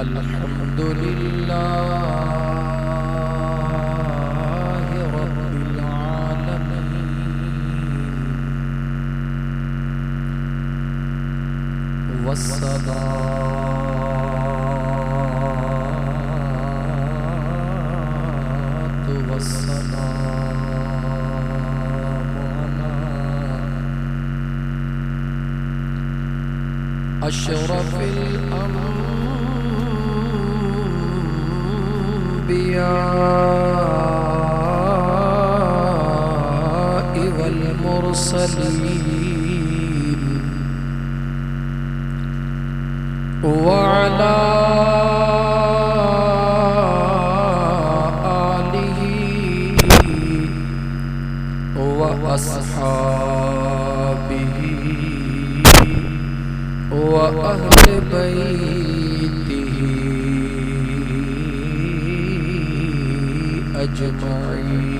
अल्हम्दुलिल्लाहि रब्बिल आलमीन वस्सलातु वस्सलामु अला अशरफिल अंबिया'i वल मुरसलीन वअला आलिही व अस्हाबिही व अहले बैतिही अजमाईन।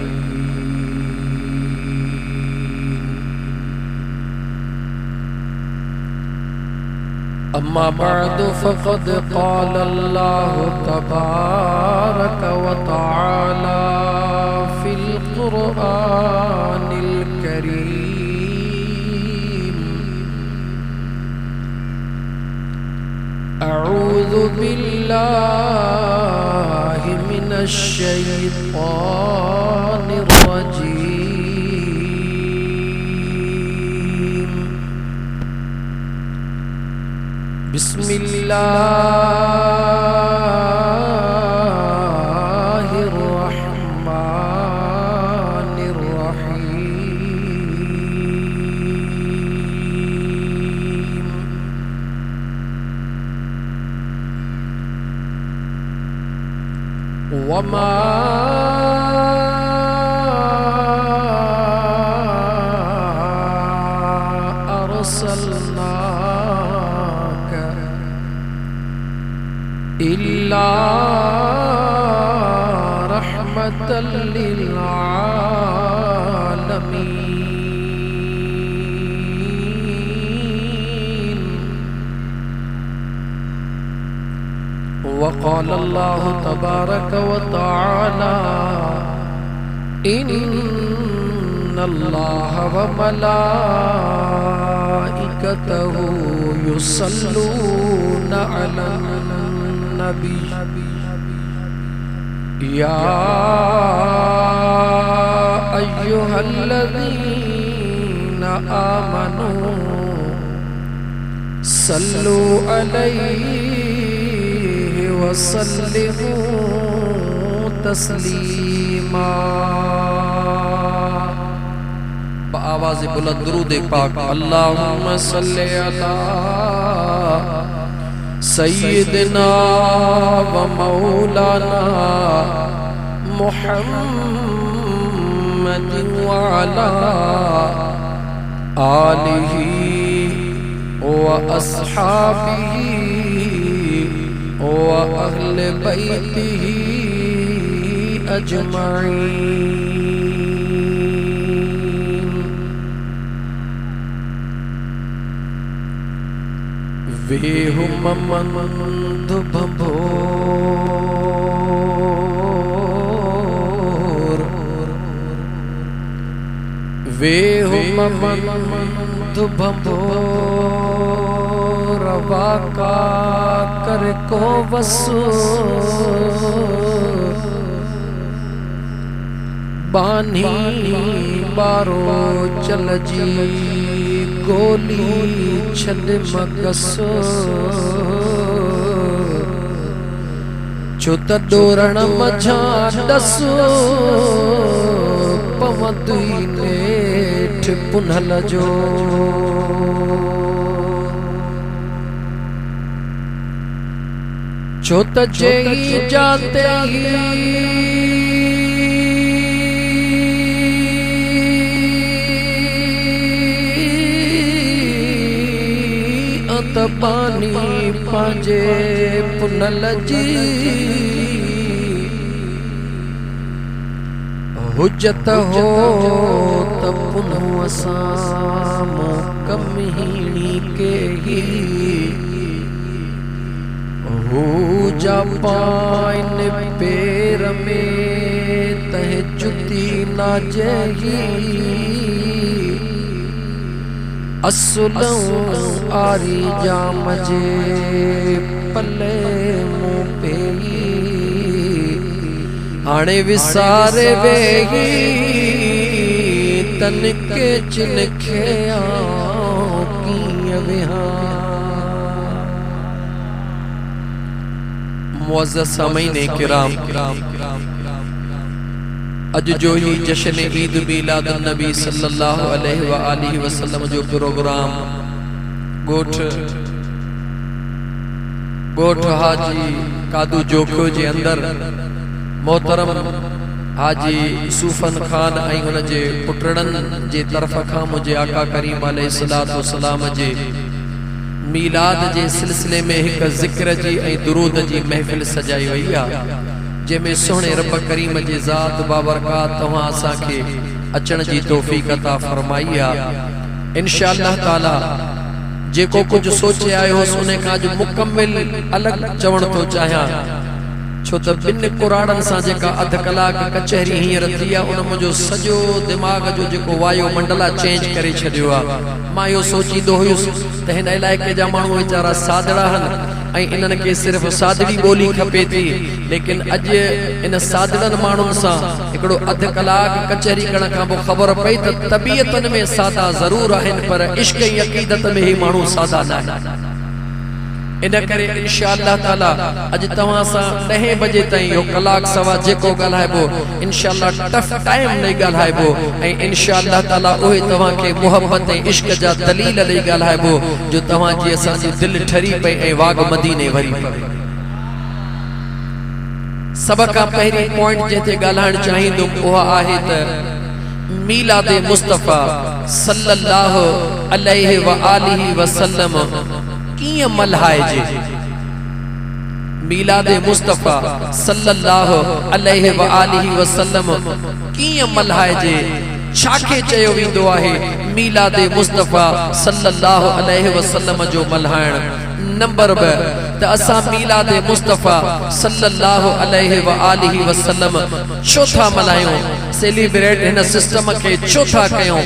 अम्मा बअदु फ़क़द क़ाल अल्लाहु तबारक व तआला फ़िल क़ुरआनिल करीम अऊज़ु बिल्लाहि मिनश शैतानिर रजीम बिस्मिल्लाहिर रहमानिर रहीम। वमा अर्सलनाका इल्ला रहमतल लिल आलमीन। वक़ाल अल्लाहु तबारक व तआला इन्नल्लाह व मलाइकतहु युसल्लूना अलन नबी या अय्युहल्लज़ीना आमनू सल्लू अलैहि वसल्लिमू तस्लीमा। आवाज़ बुलंद दुरूद पाक अल्लाहुम्मा सल्ली अला सय्यिदना व मौलाना मुहम्मद व अला आलिही व अस्हाबिही व अहले बैतिही अजमाईन। वेहुममंद भंभोर वेहुममंद भंभोर वाका कर को वसु बानी बारो चल जी गोली छद मगसो छो त डोरण मझा डसो पवंदी नेठ पुनल जो छो त चई जाते ही त पानी पांजे पुनल जी हुज्जत हो त पुनः असां कमहीणी के ही हो जा पाइन पैर में तह जुती ना जही असुलों आरी जाम जे पले मुँह पे हाणे विसारे वेही तन के चिनखे कीअं विहा। मुअज़्ज़ज़ सामीन किराम, अज जो ही जश्न ईद मिलाद नबी सल्लल्लाहु अलैहि व आलिहि वसल्लम जो प्रोग्राम गोठ हाजी कादू जोखो जे अंदर मोहतरम हाजी सूफन खान ऐं हुन जे पुटड़न जे तरफ़ खां मुझे आका करीम अलैहिस्सलातु वस्सलाम जे मीलाद जे सिलसिले में एक ज़िक्र जी ऐं दुरूद जी महफ़िल सजाई वई आहे, जंहिंमें सोहणे रब करीम जी ज़ात बाबरकात तव्हां असांखे अचण जी तौफ़ीक़ अता फरमाई आहे। इंशाअल्लाह ताला जेको कुछ सोचे आयो होसि उन खां अॼु मुकम्मिल अलॻि चवण थो चाहियां, छो त ॿिनि कुराड़नि सां जेका अध कलाक कचहरी हींअर थी आहे उन मुंहिंजो सॼो दिमाग़ जो जेको वायो मंडला चेंज करे छॾियो आहे। मां इहो सोचींदो हुयुसि त हिन इलाइक़े जा माण्हू वीचारा सादड़ा आहिनि ऐं इन्हनि खे सिर्फ़ु सादड़ी ॿोली खपे थी, लेकिन अॼु इन सादड़नि माण्हुनि सां हिकिड़ो अध कलाक कचहरी करण खां पोइ ख़बर पई त तबियतुनि में सादा ज़रूर आहिनि पर इश्क़ ऐं अक़ीदत में ही माण्हू सादा न आहिनि। इन करे इंशाअल्लाह ताला अज तवां सां 10 बजे ताईं यो कलाक सवा जेको ॻाल्हाइबो इंशाअल्लाह टफ टाइम नहीं ॻाल्हाइबो ऐं इंशाअल्लाह ताला ओहे तवां के मोहब्बत ऐं इश्क जा दलील नहीं ॻाल्हाइबो जो तवां जी असां जी दिल ठरी पई ऐं वाग मदीने वरी पई। सब का पहिरी पॉइंट जेते ॻाल्हाइण चाहींदुमि उहा आहे त मीलाद मुस्तफ़ा सल्लल्लाहु अलैहि व आलिहि वसल्लम किए मल्हाइजे। मीलाद मुस्तफ़ा सल्लल्लाहु अलैहि व आलिहि वसल्लम किए मल्हाइजे, छाखे चयो वेंदो आहे मीलाद मुस्तफ़ा सल्लल्लाहु अलैहि वसल्लम जो मल्हाइण। नंबर 2 त असां मीलाद मुस्तफ़ा सल्लल्लाहु अलैहि व आलिहि वसल्लम चौथा मल्हायूं, सेलिब्रेट हिन सिस्टम के चौथा कयूं।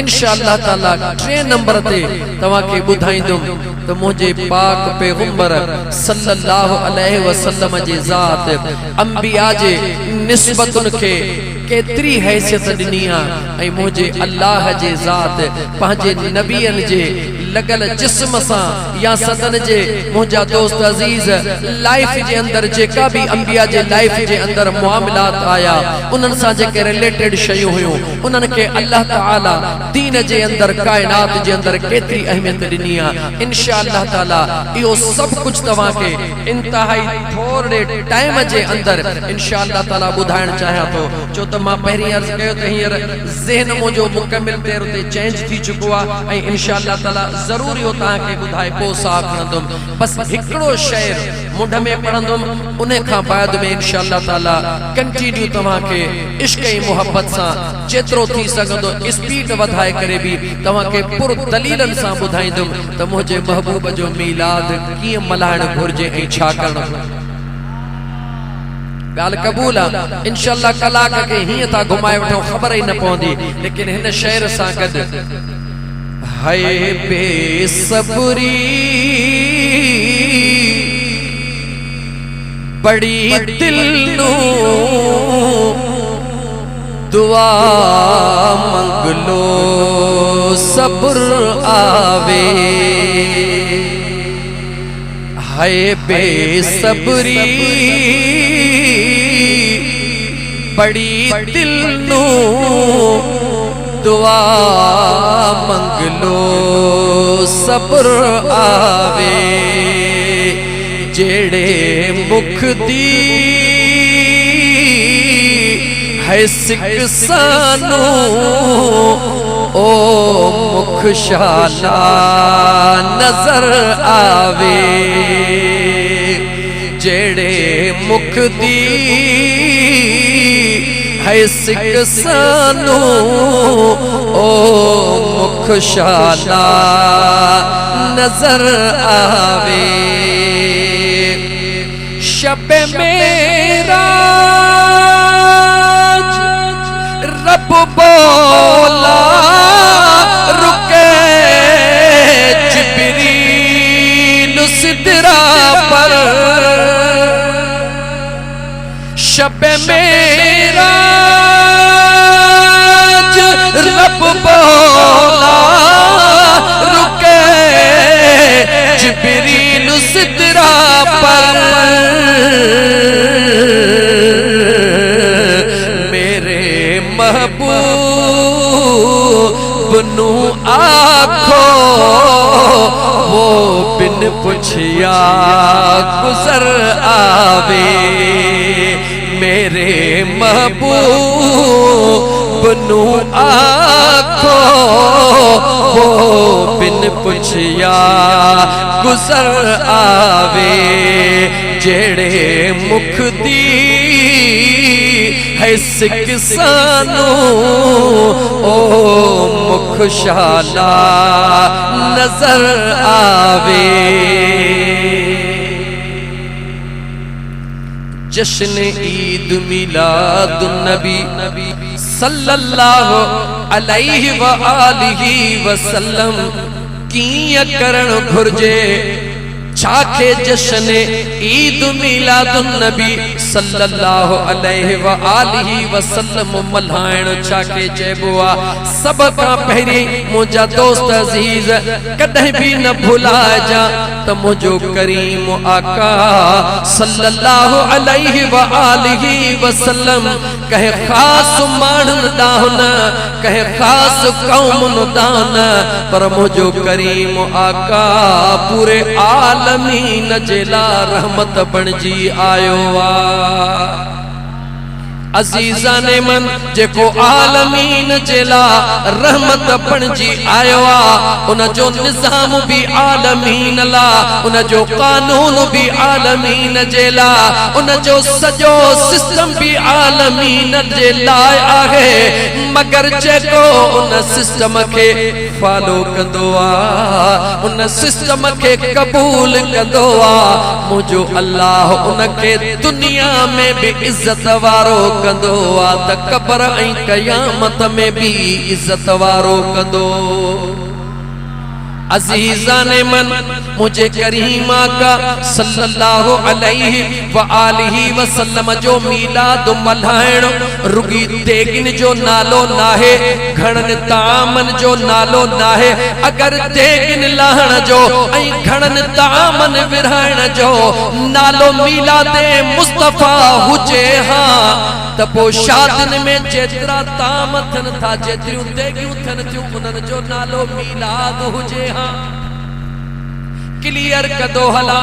इंशाअल्लाह ताला 3 नंबर ते तवां के ॿुधाईंदुमि त मुझे पाक पैगंबर सल्लल्लाहु अलैहि वसल्लम जे ज़ात अंबिया जे निस्बतुन के केतरी हैसियत ॾिनी आहे ऐं मुझे अल्लाह जे ज़ात पंहिंजे नबियन जे लगल जिस्म सां या सदन जे मुझा दोस्त अजीज लाइफ जे अंदर जेका भी अंबिया जे लाइफ जे अंदर मामलात आया उनन सां जेके रिलेटेड शयूं हुयूं उनन के अल्लाह ताला दीन जे अंदर कायनात जे अंदर केतरी अहमियत ॾिनी आहे। इंशाअल्लाह ताला इहो सब कुछ तवां के इंतहाई थोड़े टाइम जे अंदर इंशाअल्लाह ताला ॿुधाइण चाहियां थो, छो त मां पहिरीं अर्ज़ कयो त हींअर ज़हन मुंहिंजो मुकमिल तौर ते चेंज थी चुको आहे ऐं इंशाअल्लाह ताला ज़रूर इहो तव्हांखे ॿुधाए पोइ साह खणंदुमि। बस हिकिड़ो शेर मुंड में पढ़ंदुमि उन खां बाद में इंशाअल्लाह ताला कंटिन्यू तव्हांखे इश्क ऐं मोहब्बत सां जेतिरो थी सघंदो स्पीड वधाए करे बि तव्हांखे पुर दलीलनि सां ॿुधाईंदुमि त मुंहिंजे महबूब जो मीलाद कीअं मल्हाइण घुरिजे ऐं छा करणु घुरिजे। गाल कबूल है इंशाअल्लाह कलाक के हीअं था घुमाए वठो ख़बर ही न पवंदी, लेकिन हिन शेर सां गॾु हाय बेसब्री बड़ी दिल नू दुआ मंग लो सब्र आवे, हाय बेसब्री बड़ी दिल नू दुआ मंग लो सब्र आवे, जेड़े मुख दी है सिक सानू ओ मुख शाला नजर आवे, जेड़े मुख दी है सिक सानू ओ मुख शाला नजर आवे। शब मेराज रब बोला रुके जिब्रील सिदरा पर। शब मेराज रब बोला रुके जिब्रील सिदरा पर। मेरे महबूब नू आखो वो बिन पुछिया गुजर आवे। मेरे महबूब नू आखो वो बिन पुछिया गुजर आवे। जेड़े मुख दी है सिक सानू ओ मुख शाला नजर आवे। जश्न ईद मिलादुन नबी सल्लल्लाहु अलैहि व आलिहि वसल्लम किया करण घुर्जे। छाखे जश्न ईद मिलादुन नबी सल्लल्लाहु अलैहि व आलिहि वसल्लम मल्हाइण छाखे चइबो आ। सब खां पहिरीं मुंहिंजा दोस्त अज़ीज़ कॾहिं भी न भुलाइजा त मुंहिंजो करीम आका सल्लल्लाहु अलैहि व आलिहि वसल्लम कहे ख़ास माण्हुनि ॾांहुं न कहे ख़ास क़ौमुनि ॾांहुं न पर मुंहिंजो करीम आका पूरे आलमीन जे लाइ रहमत बणिजी आयो आ। अज़ीज़ाने मन जेको आलमीन जे लाइ रहमत बणिजी आयो आ उन जो निज़ाम भी आलमीन ला, उन जो कानून भी आलमीन जे लाइ, उन जो सॼो सिस्टम भी आलमीन जे लाइ आहे। मगर जेको उन सिस्टम के फॉलो कंदो आ उन सिस्टम के कबूल कंदो आ मुंहिंजो अल्लाह उनके दुनिया में भी इज्जत वारो कंदो आ त क़ब्र ऐं क़यामत में भी इज्जत वारो कंदो। अज़ीज़ाने मन मुझे करीम आका सल्लल्लाहु अलैहि व आलिहि वसल्लम जो मीलाद मल्हाइण रुगी देगिन जो नालो नाहे, घणनि तामन जो नालो नाहे। अगर देगिन लाहण जो ऐं घणनि तामन विरहाइण जो नालो मीलादे मुस्तफ़ा हुजे हा त पोइ शादियुनि में जेतिरा ताम थियनि था जेतिरियूं देगियूं थियनि थियूं उन्हनि जो नालो मीलाद हुजे हा। क्लियर कदो हला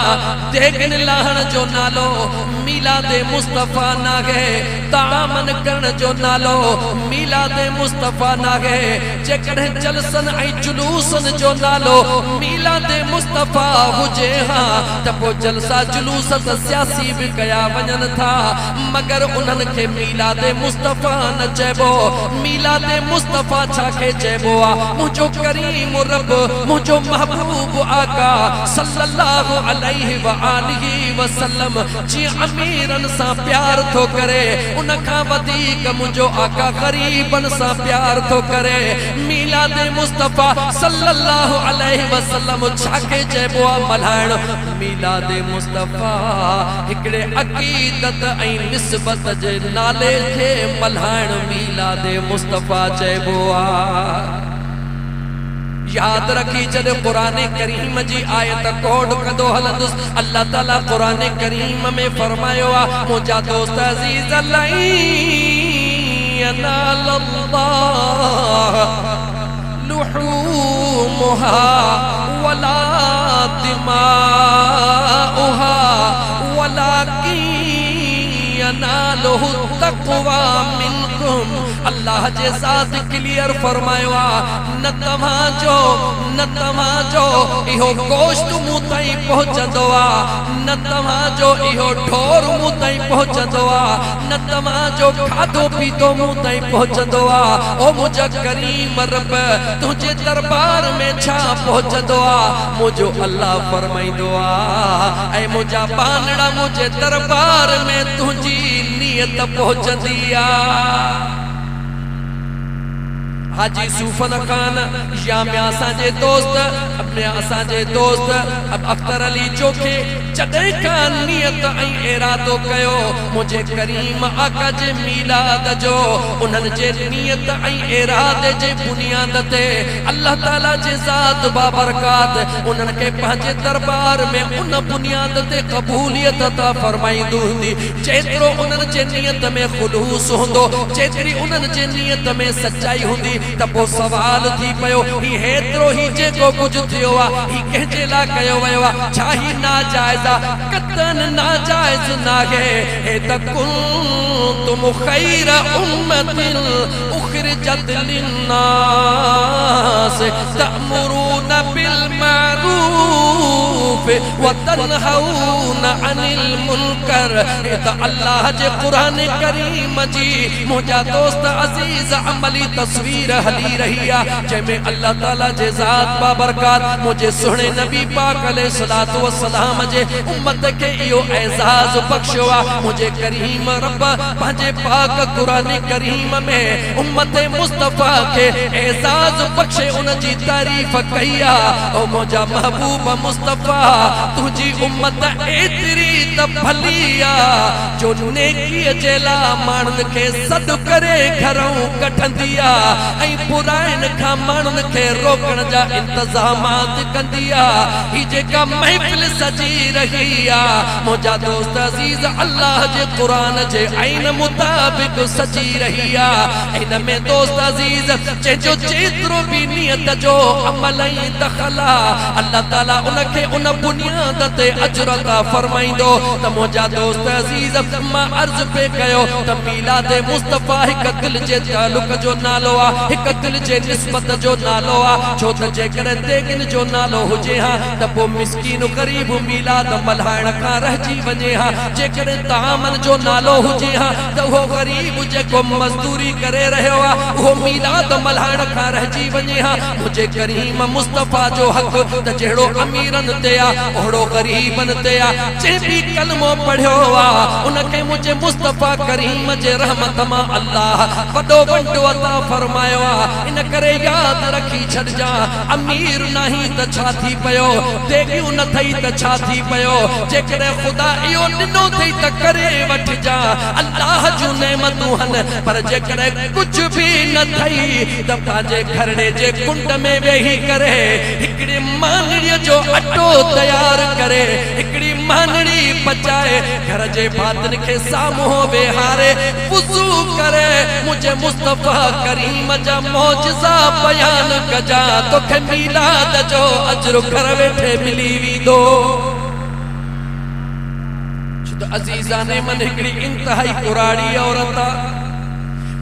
देगिन लाहण जो नालो मीलादे मुस्तफ़ा नागे, तामन करण जो नालो मीलादे मुस्तफ़ा नागे। जेकॾहिं जलसन ऐं जुलूसन जो नालो मीलादे मुस्तफ़ा हुजे हा त पोइ जलसा जुलूस त सियासी भी कया वञनि था मगर उन्हनि खे मीलादे मुस्तफ़ा न चइबो। मीलादे मुस्तफ़ा छाखे चइबो आ? मुंहिंजो करीम रब मुंहिंजो महबूब आका सल्लल्लाहु अलैहि व आलिहि वसल्लम जी अमीरन सा प्यार थो करे उन खां वधीक मुंहिंजो आका गरीबन सा प्यार थो करे। मीलादे मुस्तफ़ा सल्लल्लाहु अलैहि वसल्लम छाखे चइबो आ मल्हाइण? मीलादे मुस्तफ़ा हिकिड़े अक़ीदत ऐं निस्बत जे नाले खे मल्हाइण मीलादे मुस्तफ़ा चइबो आ। याद रखी जॾहिं क़ुरान करीम जी आयत कोड कंदो हलंदुसि अल्लाह ताला क़ुरान करीम में फरमायो आ मुंहिंजा दोस्त अज़ीज़ लन यनालल्लाह लुहूमुहा वला दिमाउहा वलाकिन यनालुहु तक़वा मिनकुम। अल्लाह जे ज़ात क्लियर फरमायो न तव्हांजो इहो गोश्त मूं ताईं पहुचंदो न तव्हांजो इहो ढोर मूं ताईं पहुचंदो न तव्हांजो खाधो पीतो मूं ताईं पहुचंदो ओ मुंहिंजा करीम रब तुंहिंजे दरबार में छा पहुचंदो मुंहिंजो अल्लाह फरमाईंदो ऐं मुंहिंजा बानड़ा मुंहिंजे दरबार में तुंहिंजी नियत पहुचंदी हाजी सूफन खान या में असांजे दोस्त अब अख्तर अली चोखे जॾहिं खां नियत ऐं इरादो कयो मुंहिंजे करीम आका जे मीलाद जो उन्हनि जे नियत ऐं इरादे जे बुनियाद ते अल्लाह ताला जे ज़ात बाबरकात उन्हनि खे पंहिंजे दरबार में उन बुनियाद ते क़बूलियत अता फरमाईंदी हूंदी जेतिरो उन्हनि जे नियत में ख़ुलूस हूंदो जेतिरी उन्हनि जे नियत में सच्चाई हूंदी त पोइ सवाल थी पियो ही हेतिरो ही जेको कुझु थियो ही कंहिंजे लाइ कयो वियो छा ही नाजाइज़ कतन नाजाइज़ नाहे हे त कुंतुम खैर उम्मतिन उखरिजत लिन्नास तअमुरून बिल मारूफ व तनहून अनिल मुनकर हे त अल्लाह जे कुरान करीम जी मुंहिंजा दोस्त अज़ीज़ अमली तस्वीर हली रही जंहिंमें अल्लाह ताला जे ज़ात बाबरकात मुझे सुने नबी पाक अलैहिस्सलातु वस्सलाम जे उम्मत के इहो एजाज बख्शो मुझे करीम रब पंहिंजे पाक कुरान करीम में उम्मत मुस्तफा के एजाज बख्शे उन जी तारीफ कई ओ मुंहिंजा महबूब मुस्तफा तुझी उम्मत एतरी त भली जो नेकी जे लाइ माण्हुनि खे सॾु करे घरों कढंदी ऐं बुराइन खां माण्हुनि खे रोकण जा इंतज़ामात कंदी ही जेका महफ़िल सजी रही मुंहिंजा दोस्त अज़ीज़ अल्लाह जे क़ुरान जे आइन मुताबिक़ सजी रही इन में दोस्त अज़ीज़ जंहिंजो जेतिरो भी नियत जो अमल ऐं दख़ल अल्लाह ताला उनखे उन बुनियाद ते अजर अता फरमाईंदो त मुंहिंजा दोस्त अज़ीज़ मां अर्ज़ पे कयो त मीलाद मुस्तफा हिक दिल जे तालुक जो नालो हिक दिल जे निस्बत जो नालो छो त जेकॾहिं तेगिन जो नालो हुजे त पोइ मिस्कीन ग़रीब मीलाद मल्हाइण खां रहिजी वञे जेकॾहिं तामन जो नालो हुजे त उहो ग़रीब जेको मज़दूरी करे रहियो उहो मीलाद मल्हाइण खां रहिजी वञे मुंहिंजे करीम मुस्तफा जो हक़ त जहिड़ो अमीरनि ते ओहिड़ो ग़रीबनि ते जंहिं बि कलमो पढ़ियो उनखे मुंहिंजे मुस्तफा करीम जे रहमत मां अल्लाह वॾो वंडो अता फरमायो इन करे याद रखी छॾजा अमीर नहीं त छा थी पियो देगियूं न थई त छा थी पियो जेकॾहिं ख़ुदा इहो ॾिनो थई त करे वठजा अल्लाह जूं नेमतूं हन पर जेकॾहिं कुझु बि न थई त पंहिंजे घरड़े जे कुंड में वेही करे हिकिड़ी मानड़ीअ जो अटो तयार करे हिकिड़ी मानड़ी पचाए घर जे भातिन खे साम्हूं वेहारे वुज़ू करे मुंहिंजे मुस्तफा करीम जा मौजज़ा बयान कजा तोखे मीलाद जो अजर घर वेठे मिली वेंदो छो त अज़ीज़ाने मन हिकिड़ी इंतहाई कुराड़ी औरत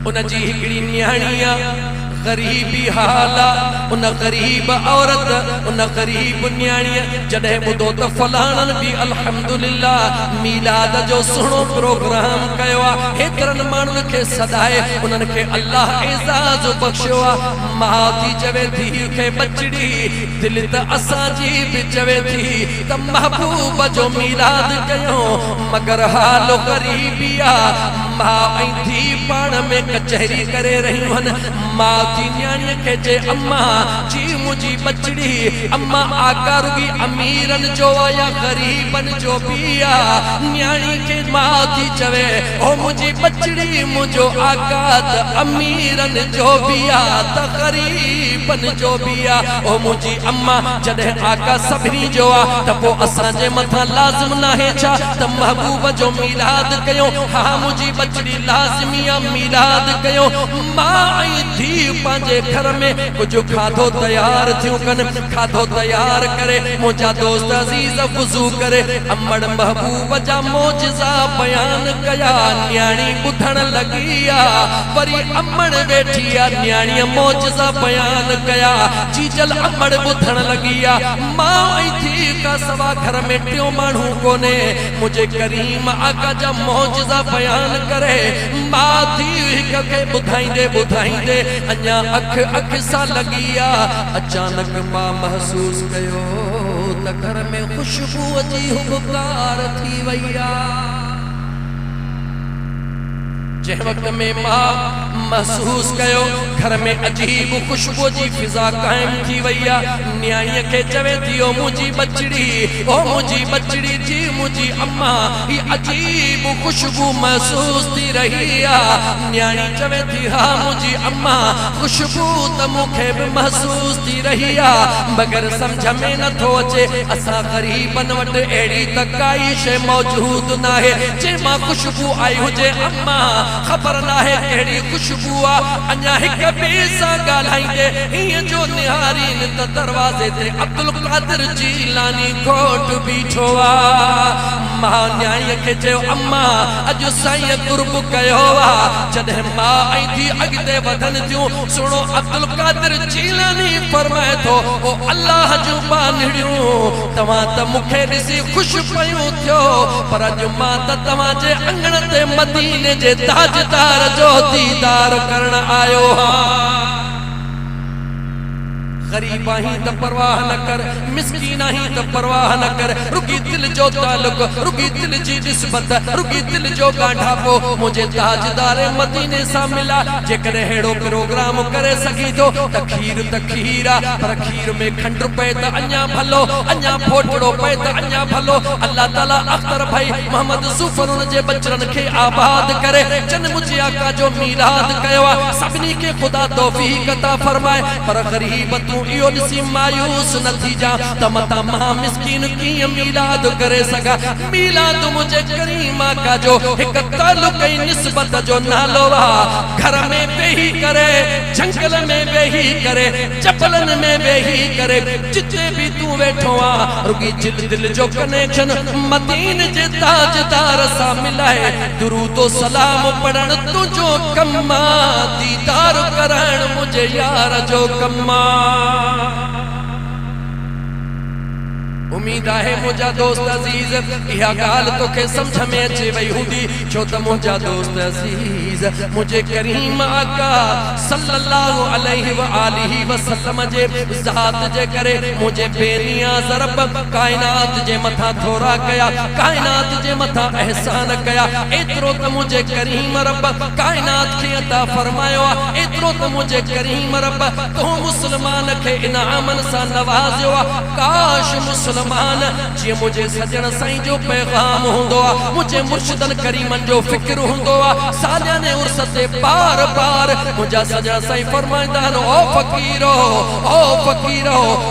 उन जी हिकिड़ी न्याणी गरीबी हाला उन गरीब औरत उन गरीब न्याणीअ जॾहिं ॿुधो त फलाणनि बि अल्हम्दुलिल्लाह मीलाद जो सुहिणो प्रोग्राम कयो हेतिरनि माण्हुनि खे सदाए उन्हनि खे अल्लाह एज़ाज़ बख़्शियो माउ थी चवे थी खे बचड़ी दिलि त असांजी बि चवे थी त महबूब जो मीलाद कयो मगर हाल ग़रीबी माउ ऐं धीउ पाण में कचहरी करे रहियूं आहिनि माउ जी न्याणीअ खे जे अम्मा जी मुंहिंजी बचड़ी अम्मा आका रुगी अमीरनि जो या ग़रीबनि जो बि न्याणी खे माउ थी चवे ओ मुंहिंजी बचड़ी मुंहिंजो आका त अमीरनि जो बि त ग़रीबनि जो बि ओ मुंहिंजी अम्मा जॾहिं आका सभिनी जो त पोइ असांजे मथां लाज़िम नाहे छा त महबूब जो मीलाद कयूं हा मुंहिंजी बचड़ी लाज़मिया मीलाद कयो मां ऐं धीउ पंहिंजे घर में कुछ खाधो तैयार थियूं कन खाधो तैयार करे मुंहिंजा दोस्त अज़ीज़ वुज़ू करे अम्मड़ महबूब जा मोजज़ा बयान कया न्याणी ॿुधण लगी वरी अम्मड़ वेठी न्याणी मोजज़ा बयान कया जीजल अम्मड़ ॿुधण लगी मां ऐं धीउ का सवा घर में टियों माण्हू कोने मुझे करीम आका जा मोजज़ा बयान करे मां धीउ हिक खे ॿुधाईंदे ॿुधाईंदे अञा अख सां लगी अचानक मां महसूस कयो त घर में खुशबू जी हुबकार थी वई जै वक्त में मां महसूस कयो घर में अजीब खुशबू जी फिजा कायम थी वई न्याणी के चवे थी ओ मुझी बचड़ी जी मुझी अम्मा ये अजीब खुशबू महसूस थी रही न्याणी चवे थी हाँ मुझी अम्मा खुशबू त मूंखे भी महसूस थी रही मगर समझ में न थो अचे असा गरीबन वट एड़ी त काई शे मौजूद ना है जे मां खुशबू आई हुजे अम्मा खबर ना है केड़ी खुशबू अञा हिक ॿिए सां ॻाल्हाईंदे हीअं जो निहारीन त दरवाज़े ते अब्दुल कादिर जीलानी घोट बीठो मां न्याणीअ खे चयो अम्मा अॼु साईं कुर्ब कयो जॾहिं मां ऐं धीउ अॻिते वधनि थियूं सुणो अब्दुल कादिर जीलानी फरमाए थो ओ अल्लाह जूं बानड़ियूं तव्हां त मूंखे ॾिसी ख़ुशि पयूं थियो पर अॼु मां त तव्हांजे अंगण ते मदीने जे ताजदार जो दीदार करण आयो गरीब ही तो परवाह न कर मिस्कीन ही तो परवाह न कर रुकी दिल जो ताल्लुक रुकी दिल जी निस्बत रुकी दिल जो गांठापो मुझे ताजदार मदीने सा मिला जेकर हेड़ो प्रोग्राम करे सकी तो खीर पर खीर में खंड पे त अञा भलो अञा फोटड़ो पे त अञा भलो अल्लाह ताला अख्तर भाई मोहम्मद सुफर उन जे बचरन के आबाद करे जन मुझे आका जो मीलाद कयो सबनी के खुदा तौफीक अता फरमाए पर गरीब इहो ॾिसी मायूस न थी जा त मता मां मिस्कीन कीअं मीलाद करे सघां मीलाद मुझे करीम आका जो हिक ताल्लुक ऐं निस्बत जो नालो घर में वेही करे जंगल में वेही करे चपलन में वेही करे जिते भी तू वेठो रुगी दिल जो कनेक्शन मदीन जे ताजदार सां मिलाए दुरूद ओ सलाम पढ़ण तुझो कम्मा दीदार करण मुझे यार जो कम्मा उम्मीद है मुझा दोस्त अजीज यह गाल तो के समझ में अचे वही हुंदी छो त मुझा दोस्त अजीज मुझे करीम आका सल्लल्लाहु अलैहि व आलिहि वसल्लम जे ज़ात जे करे मुझे बेनियाज़ रब कायनात जे मथा थोरा कया कायनात जे मथा एहसान कया एतरो त मुझे करीम रब कायनात के अता फरमायो एतरो त मुझे करीम रब तो मुसलमान के इनामन सा नवाज़ियो काश मुसलमान जी मुझे सजन साईं जो पैगाम हुंदो मुझे मुर्शिदन करीमन जो फिक्र हुंदो सालियाने उर्स ते बार बार मुझा सजन साईं फरमाइंदा ओ फकीरो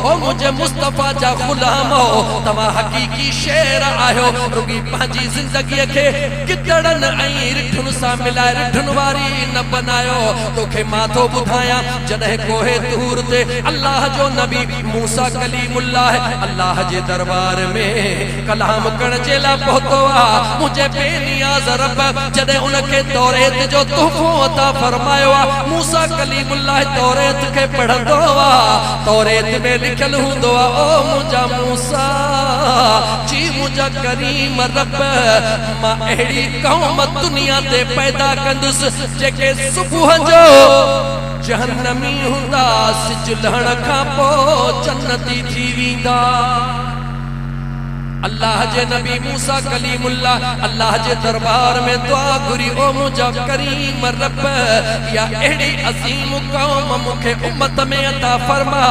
ओ मुझे मुस्तफा जा गुलाम हो तमा हकीकी शेर आयो रुगी पांजी जिंदगी के कितड़न ऐं रिठुन सा मिलाए रिठुन वारी न बनायो तोखे माथो बुधाया जदे कोहे तूर ते अल्लाह जो नबी मूसा कलीमुल्लाह अल्लाह जे दरबार में कलाम करण चेला पहुतो मुझे बेनियाज़ रब जदे उनके तौरेत जो तोहफो अता फरमायो मूसा कलीमुल्लाह तौरेत के पढ़ंदो तौरेत में लिखल हुंदो ओ मुझा मूसा जी मुझा करीम रब मां एड़ी कौम दुनिया ते पैदा कंदुस जेके सुबह जो जहन्नमी हुंदा सिजलण का पो जन्नती थी वींदा अल्लाह जे नबी मूसा कलीमुल्लाह अल्लाह जे दरबार में दुआ घुरी ओ मुझा करीम रब या एड़ी अजीम कौम मुखे उम्मत में अता फरमा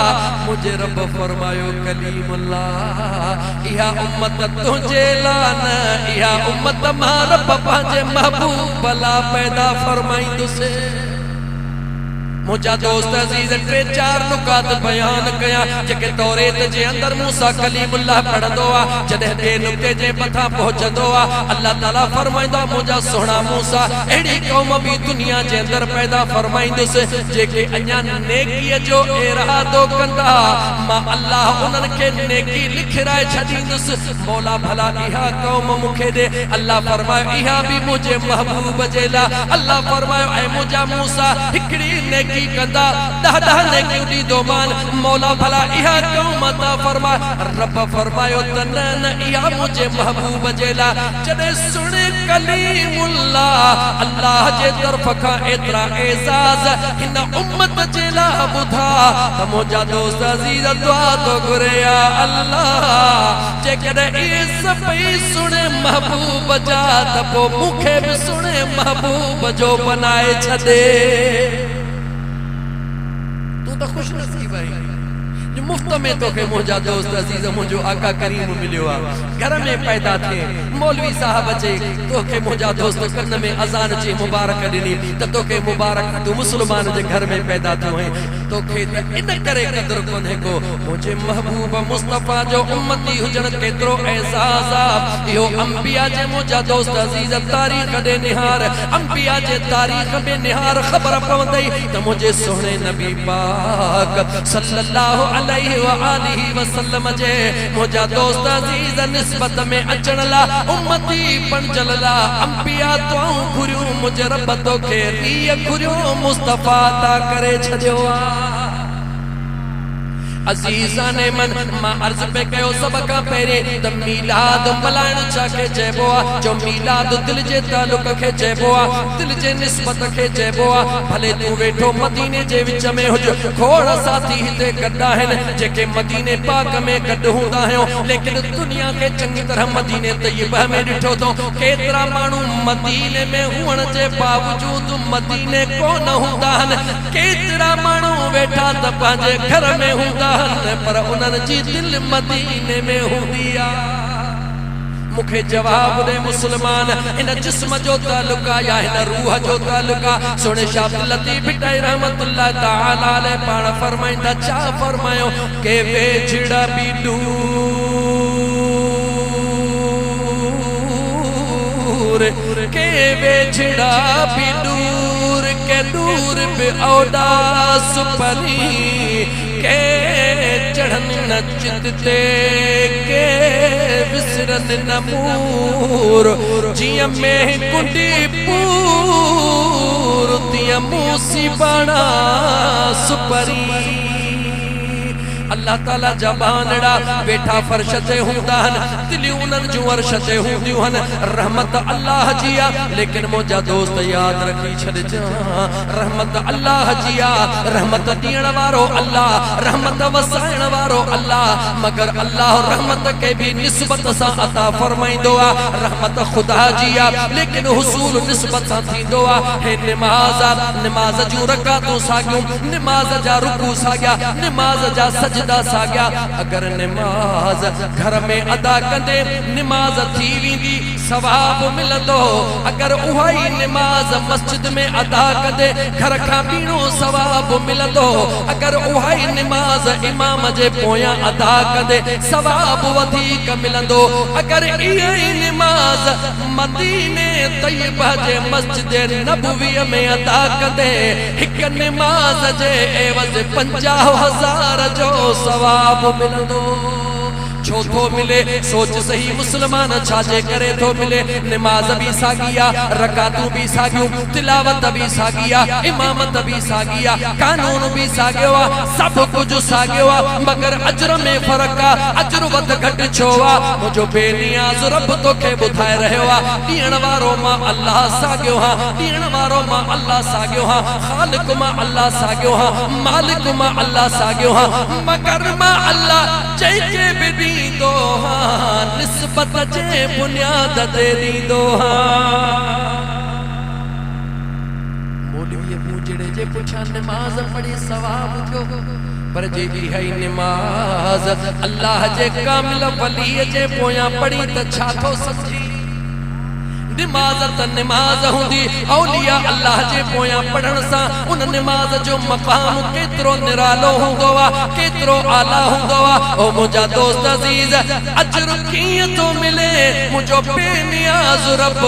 मुझे रब फरमायो कलीमुल्लाह या उम्मत तुझे लान या उम्मत मां रब पांजे महबूब भला पैदा फरमाई तुसे मुझा दोस्त अजीज टे चार नुकात बयान कया जेके तौरेत जे अंदर मूसा कलीमुल्लाह पढ़ंदो आ जदे दे नुक्ते जे पथा पहुंचंदो आ अल्लाह ताला फरमाइंदा मुझा सोहना मूसा एड़ी कौम भी दुनिया जे अंदर पैदा फरमाइंदुस जेके अञा नेकी जो इरादो कंदा मां अल्लाह उनन के नेकी लिखराए छदींदुस मौला भला इहा कौम मुखे दे अल्लाह फरमायो इहा भी मुझे महबूब जेला अल्लाह फरमायो ऐ मुझा मूसा हिकड़ी नेकी कंदा दह नेकी दी दो मान मौला भला इहा कौम अता फरमा रब फरमायो तनन इहा मुझे महबूब जेला जदे सुने कलीमुल्लाह अल्लाह जे तरफ का एतरा एजाज इन उम्मत जेला बुधा त मुझा दोस्त अजीज दुआ तो घुरे या अल्लाह जे कदे इस पई सुने महबूब जा त पो मुखे भी सुने महबूब जो बनाए छदे तो खुश नसीब है जो मुफ्त में तो के मुझा दोस्त अजीज मुझो आका करीम मिलियो घर में पैदा थे मौलवी साहब अचे तो के मुझा दोस्त कन में अजान चे मुबारक दिनी तो के मुबारक तू मुसलमान जे घर में पैदा थो है तो के इन करे कदर कोने को मुझे महबूब मुस्तफा जो उम्मती हुजन केतरो एहसास यो अंबिया जे मुझा दोस्त अजीज तारीख दे निहार अंबिया जे तारीख में निहार खबर पवंदई तो मुझे सोहने नबी पाक सल्लल्लाहु अलैहि व आलिहि वसल्लम जे मुझा दोस्त अजीज निस्बत में अचण ला उम्मती पंजल ला अंबिया तो घुरियो मुझे रब तो के रिय घुरियो मुस्तफा ता करे छदियो अजीज़ान मन मां अर्ज पे कयो सब का पेरे त मिलाद मलाण चाके चेबो आ जो मिलाद दिल जे ताल्लुक के चेबो आ दिल जे निस्बत के चेबो आ भले तू वेठो मदीने जे विच में हुज खोड़ साथी हिते गड्डा हन जेके मदीने पाक में गड हुंदा आयो लेकिन दुनिया के चंगी तरह मदीने तैयबा में डिठो तो केतरा मानू मदीने में हुण जे बावजूद मदीने को न हुंदा हन केतरा मानू वेठा त पांजे घर में हुंदा पर उनन जी दिल मदीने में हुंदिया मुखे जवाब दे मुसलमान इन जिस्म जो ताल्लुका या इन रूह जो ताल्लुका सोने शाह अब्दुल लतीफ भिटाई रहमतुल्लाह तआला अलैह पाण फरमाइंदा चा फरमायो के वे छिड़ा भी दूर के वे छिड़ा भी दूर के दूर पे औदास परी के चढ़न न चितते के विसरन न मूर जिया में कुंडी पूर तिया मूसी बना सुपरी अल्लाह ताला जबानड़ा बैठा फरशते हुंदान दिली उनन जो अरशते हुंदियो हन रहमत अल्लाह जिया लेकिन मोजा दोस्त याद रखी छड़ जा रहमत अल्लाह जिया रहमत दियण वारो अल्लाह रहमत वसाइण वारो अल्लाह मगर अल्लाह रहमत के भी निस्बत सा अता फरमाइंदो आ रहमत खुदा जिया लेकिन हुसूल निस्बत सा थींदो आ हे नमाज जो रकातों सागियो नमाज जा रुकू सागिया नमाज जा सजदा सागिया अगर नमाज घर में अदा कंदे नमाज थी वींदी सवाब मिलंदो अगर उहाई नमाज मस्जिद में अदा कंदे घर खां बीणो सवाब मिलंदो अगर उहाई नमाज इमाम जे पोयां अदा कंदे सवाब वधीक मिलंदो अगर इहे नमाज मदीने तैयबा जे मस्जिद नबवी में अदा कंदे हिक नमाज जे एवज 50,000 जो सवाब मिलंदो छो तो मिले सोच सही मुसलमान छाजे करे तो मिले नमाज भी सागिया रकातू भी सागियो तिलावत भी सागिया इमामत भी सागिया कानून भी सागियो सब कुछ सागियो मगर अजर में फर्क आ अजर वध घट छोवा मुझो बेनियाज रब तो के बुधाए रहयो दीण वारो मां अल्लाह सागियो दीण वारो मां अल्लाह सागियो खालिक मां अल्लाह सागियो मालिक मां अल्लाह सागियो मगर मां अल्लाह जैके भी दो निस्बत जे बुनियाद दे दी दो मौलवी पूजड़े जे पुछा नमाज पढ़ी सवाब थियो पर जे इहा नमाज अल्लाह जे कामिल वली जे पोया पढ़ी त छा थो समझी निमाज़ त निमाज़ हुंदी औलिया अल्लाह जे पोयां पढ़ण सां उन निमाज़ जो मक़ाम केतिरो निरालो हुंदो आहे, केतिरो आला हुंदो आहे। ओ मुंहिंजा दोस्त अज़ीज़, अजर कीअं थो मिले? मुंहिंजो बेनियाज़ रब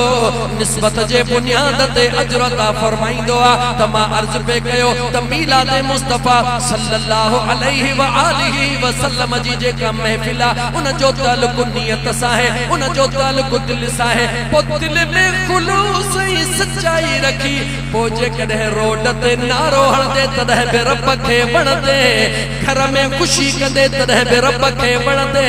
निस्बत जे बुनियाद ते अजर अता फरमाईंदो आहे। त मां अर्ज़ पे कयो त मीलाद मुस्तफ़ा सल्लल्लाहु अलैहि व आलिहि वसल्लम जी जेका महफ़िल आहे उन जो ताल्लुक़ नियत सां आहे, उन जो ताल्लुक़ दिल सां आहे। पोइ दिल में खुलूस ऐं सच्चाई रखी पोइ जेकॾहिं रोड ते नारो हणंदे तॾहिं बि रब खे वणंदे, घर में ख़ुशी कंदे तॾहिं बि रब खे वणंदे,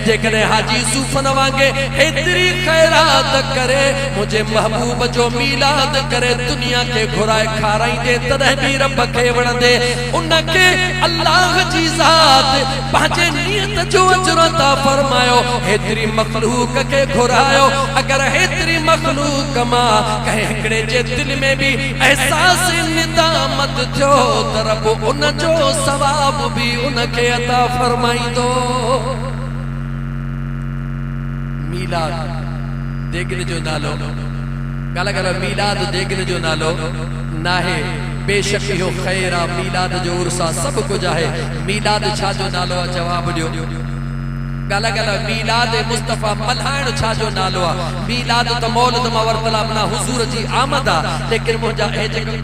जेकॾहिं हाजी सूफ़न वांगुरु एतिरी ख़ैरात करे मुंहिंजे महबूब जो मीलाद करे दुनिया खे घुराए खाराईंदे तॾहिं बि रब खे वणंदे, उनखे अल्लाह जी ज़ात पंहिंजे नियत जो अजर अता फरमायो। हेतिरी मख़लूक खे घुरायो, अगर हेतिरी मख़लूक मां कंहिं हिकिड़े जे दिल में भी एहसास निदामत थियो त रब उन जो सवाब भी उनखे अता फरमाईंदो। मीलाद देगिन जो नालो, ॻाल्हि मीलाद देगिन जो नालो नाहे, बेशक इहो ख़ैर आहे। मीलाद जो उर्स आहे, सभु कुझु आहे। मीलाद छा जो नालो आहे? जवाब ॾियो। ॻाल्हि मीलाद मुस्तफ़ा मल्हाइण छा जो नालो आहे? मीलाद त मौलिद मां वरतल माना हुज़ूर जी आमद आहे। लेकिन मुंहिंजा हे जेके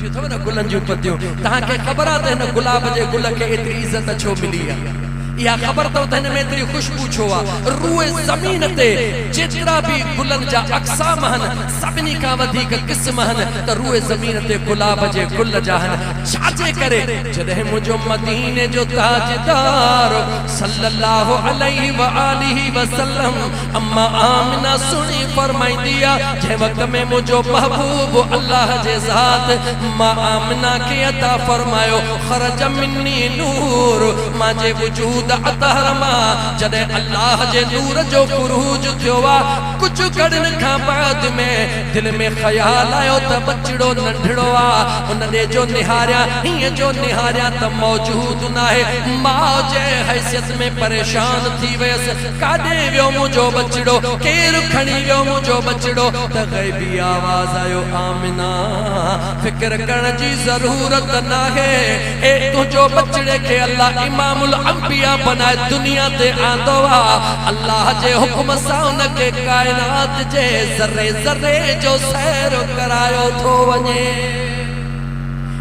अथव न गुलनि जूं पतियूं, तव्हांखे ख़बर आहे त हिन गुलाब जे गुल खे एतिरी इज़त छो मिली आहे? इहा ख़बर अथव त हिन में एतिरी ख़ुशबू छो आहे? रूए ज़मीन ते जेतिरा बि गुलनि जा अक़साम आहिनि, सभिनी खां वधीक क़िस्म आहिनि त रूए ज़मीन ते गुलाब जे गुल जा आहिनि। छाजे करे? जॾहिं मुंहिंजो मदीने जो ताजदार सल्लल्लाहु अलैहि व आलिहि वसल्लम अम्मा आमिना सुणी फरमाईंदी आहे, जंहिं वक़्त में मुंहिंजो महबूब अल्लाह जे ज़ात मां आमिना खे अता फरमायो, ख़रज मिन्नी नूर, मुंहिंजे वजूद जॾहिं अल्लाह जे नूर जो ख़ुरूज थियो आहे, कुझु घड़ियुनि खां बाद में दिल में ख़्याल आयो त बचड़ो नंढड़ो आहे, उन ॾे जो निहारियां, हीअं जो निहारियां त मौजूद न आहे। माउ जे हैसियत में परेशान थी वियसि, काॾे वियो मुंहिंजो बचड़ो, केरु खणी वियो मुंहिंजो बचड़ो? त ग़ैबी आवाज़ आयो, आमिना फिक्र करण जी ज़रूरत न आहे, ए तुंहिंजो बचड़े खे अल्लाह इमामुल अंबिया बनाए दुनिया ते आंदो आहे। अल्लाह जे हुक्म सां उनखे कायनात जे ज़र्रे ज़र्रे जो सैर करायो थो वञे।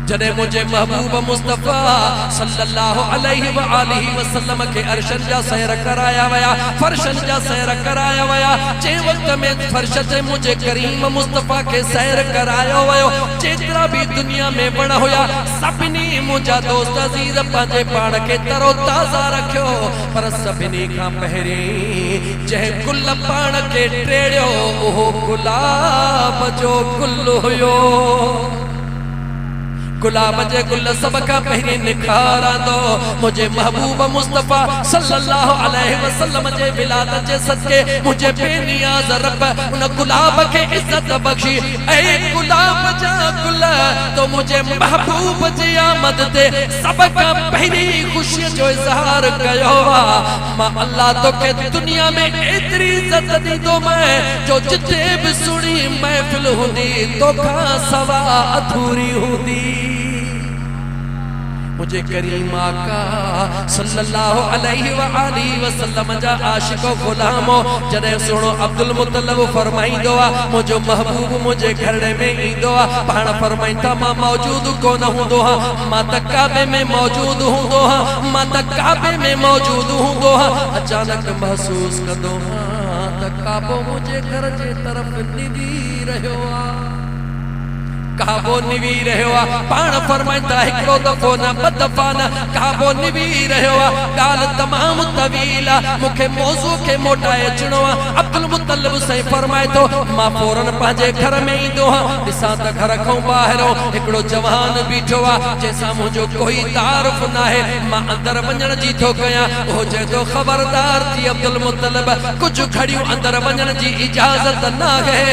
जॾहिं मुंहिंजे महबूब मुस्तफ़ा सल्लल्लाहु अलैहि व आलिहि वसल्लम खे अर्शन जा सैर कराया विया, फर्शन जा सैर कराया विया, जंहिं वक़्त में फर्श ते मुंहिंजे करीम मुस्तफ़ा खे सैर करायो वियो, जेतिरा बि दुनिया में वण हुया सभिनी मुंहिंजा दोस्त अज़ीज़ पंहिंजे पाण खे तरो ताज़ा रखियो, पर सभिनी खां पहिरीं जंहिं गुल पाण खे टेड़ियो उहो गुलाब जो गुल हुयो। गुलाब जे गुल सब का पहिरीं निखारंदो मुझे महबूब मुस्तफ़ा सल्लल्लाहु अलैहि वसल्लम जे विलादत जे सदके मुझे बेनियाज़ रब उन गुलाब के इज्जत बख्शी। ऐ गुलाब जा गुल तो मुझे महबूब जी आमद ते सब का पहिरीं खुशी जो इज़हार कयो मां अल्लाह तो के दुनिया में एतरी इज्जत दी तो मैं जो जिते भी सुनी महफिल हुंदी तो खा सवा अधूरी हुंदी। मुझे करीम आका सल्लल्लाहु अलैहि व आलिहि वसल्लम जा आशिक गुलामो जॾहिं सुणो अब्दुल मुतल्लिब फरमाईंदो आहे मुझो महबूब मुझे घरड़े में ईंदो आहे पाण फरमाईंदा मां मौजूद कोन हूंदो आहियां मां त काबे में मौजूद हूंदो आहियां मां त काबे में मौजूद हूंदो आहियां अचानक महसूस कंदो आहियां त काबो मुझे घर जे तरफ निवी रहियो आहे काबो निवी रहियो आहे पाण फरमाईंदा हिकिड़ो दफ़ो न ॿ दफ़ा न काबो निवी रहियो आहे ॻाल्हि तमामु तवील आहे मूंखे मौज़ू खे मोटाए अचिणो आहे। अब्दुल मुतल्लिब साईं फरमाए थो मां फौरन पंहिंजे घर में ईंदो आहियां ॾिसां त घर खां ॿाहिरों हिकिड़ो जवान बीठो आहे जंहिंसां मुंहिंजो कोई तारुफ़ न आहे मां अंदरि वञण जी थो कयां उहो चए थो ख़बरदार थी अब्दुल मुतल्लिब कुझु घड़ियूं अंदरि वञण जी इजाज़त न आहे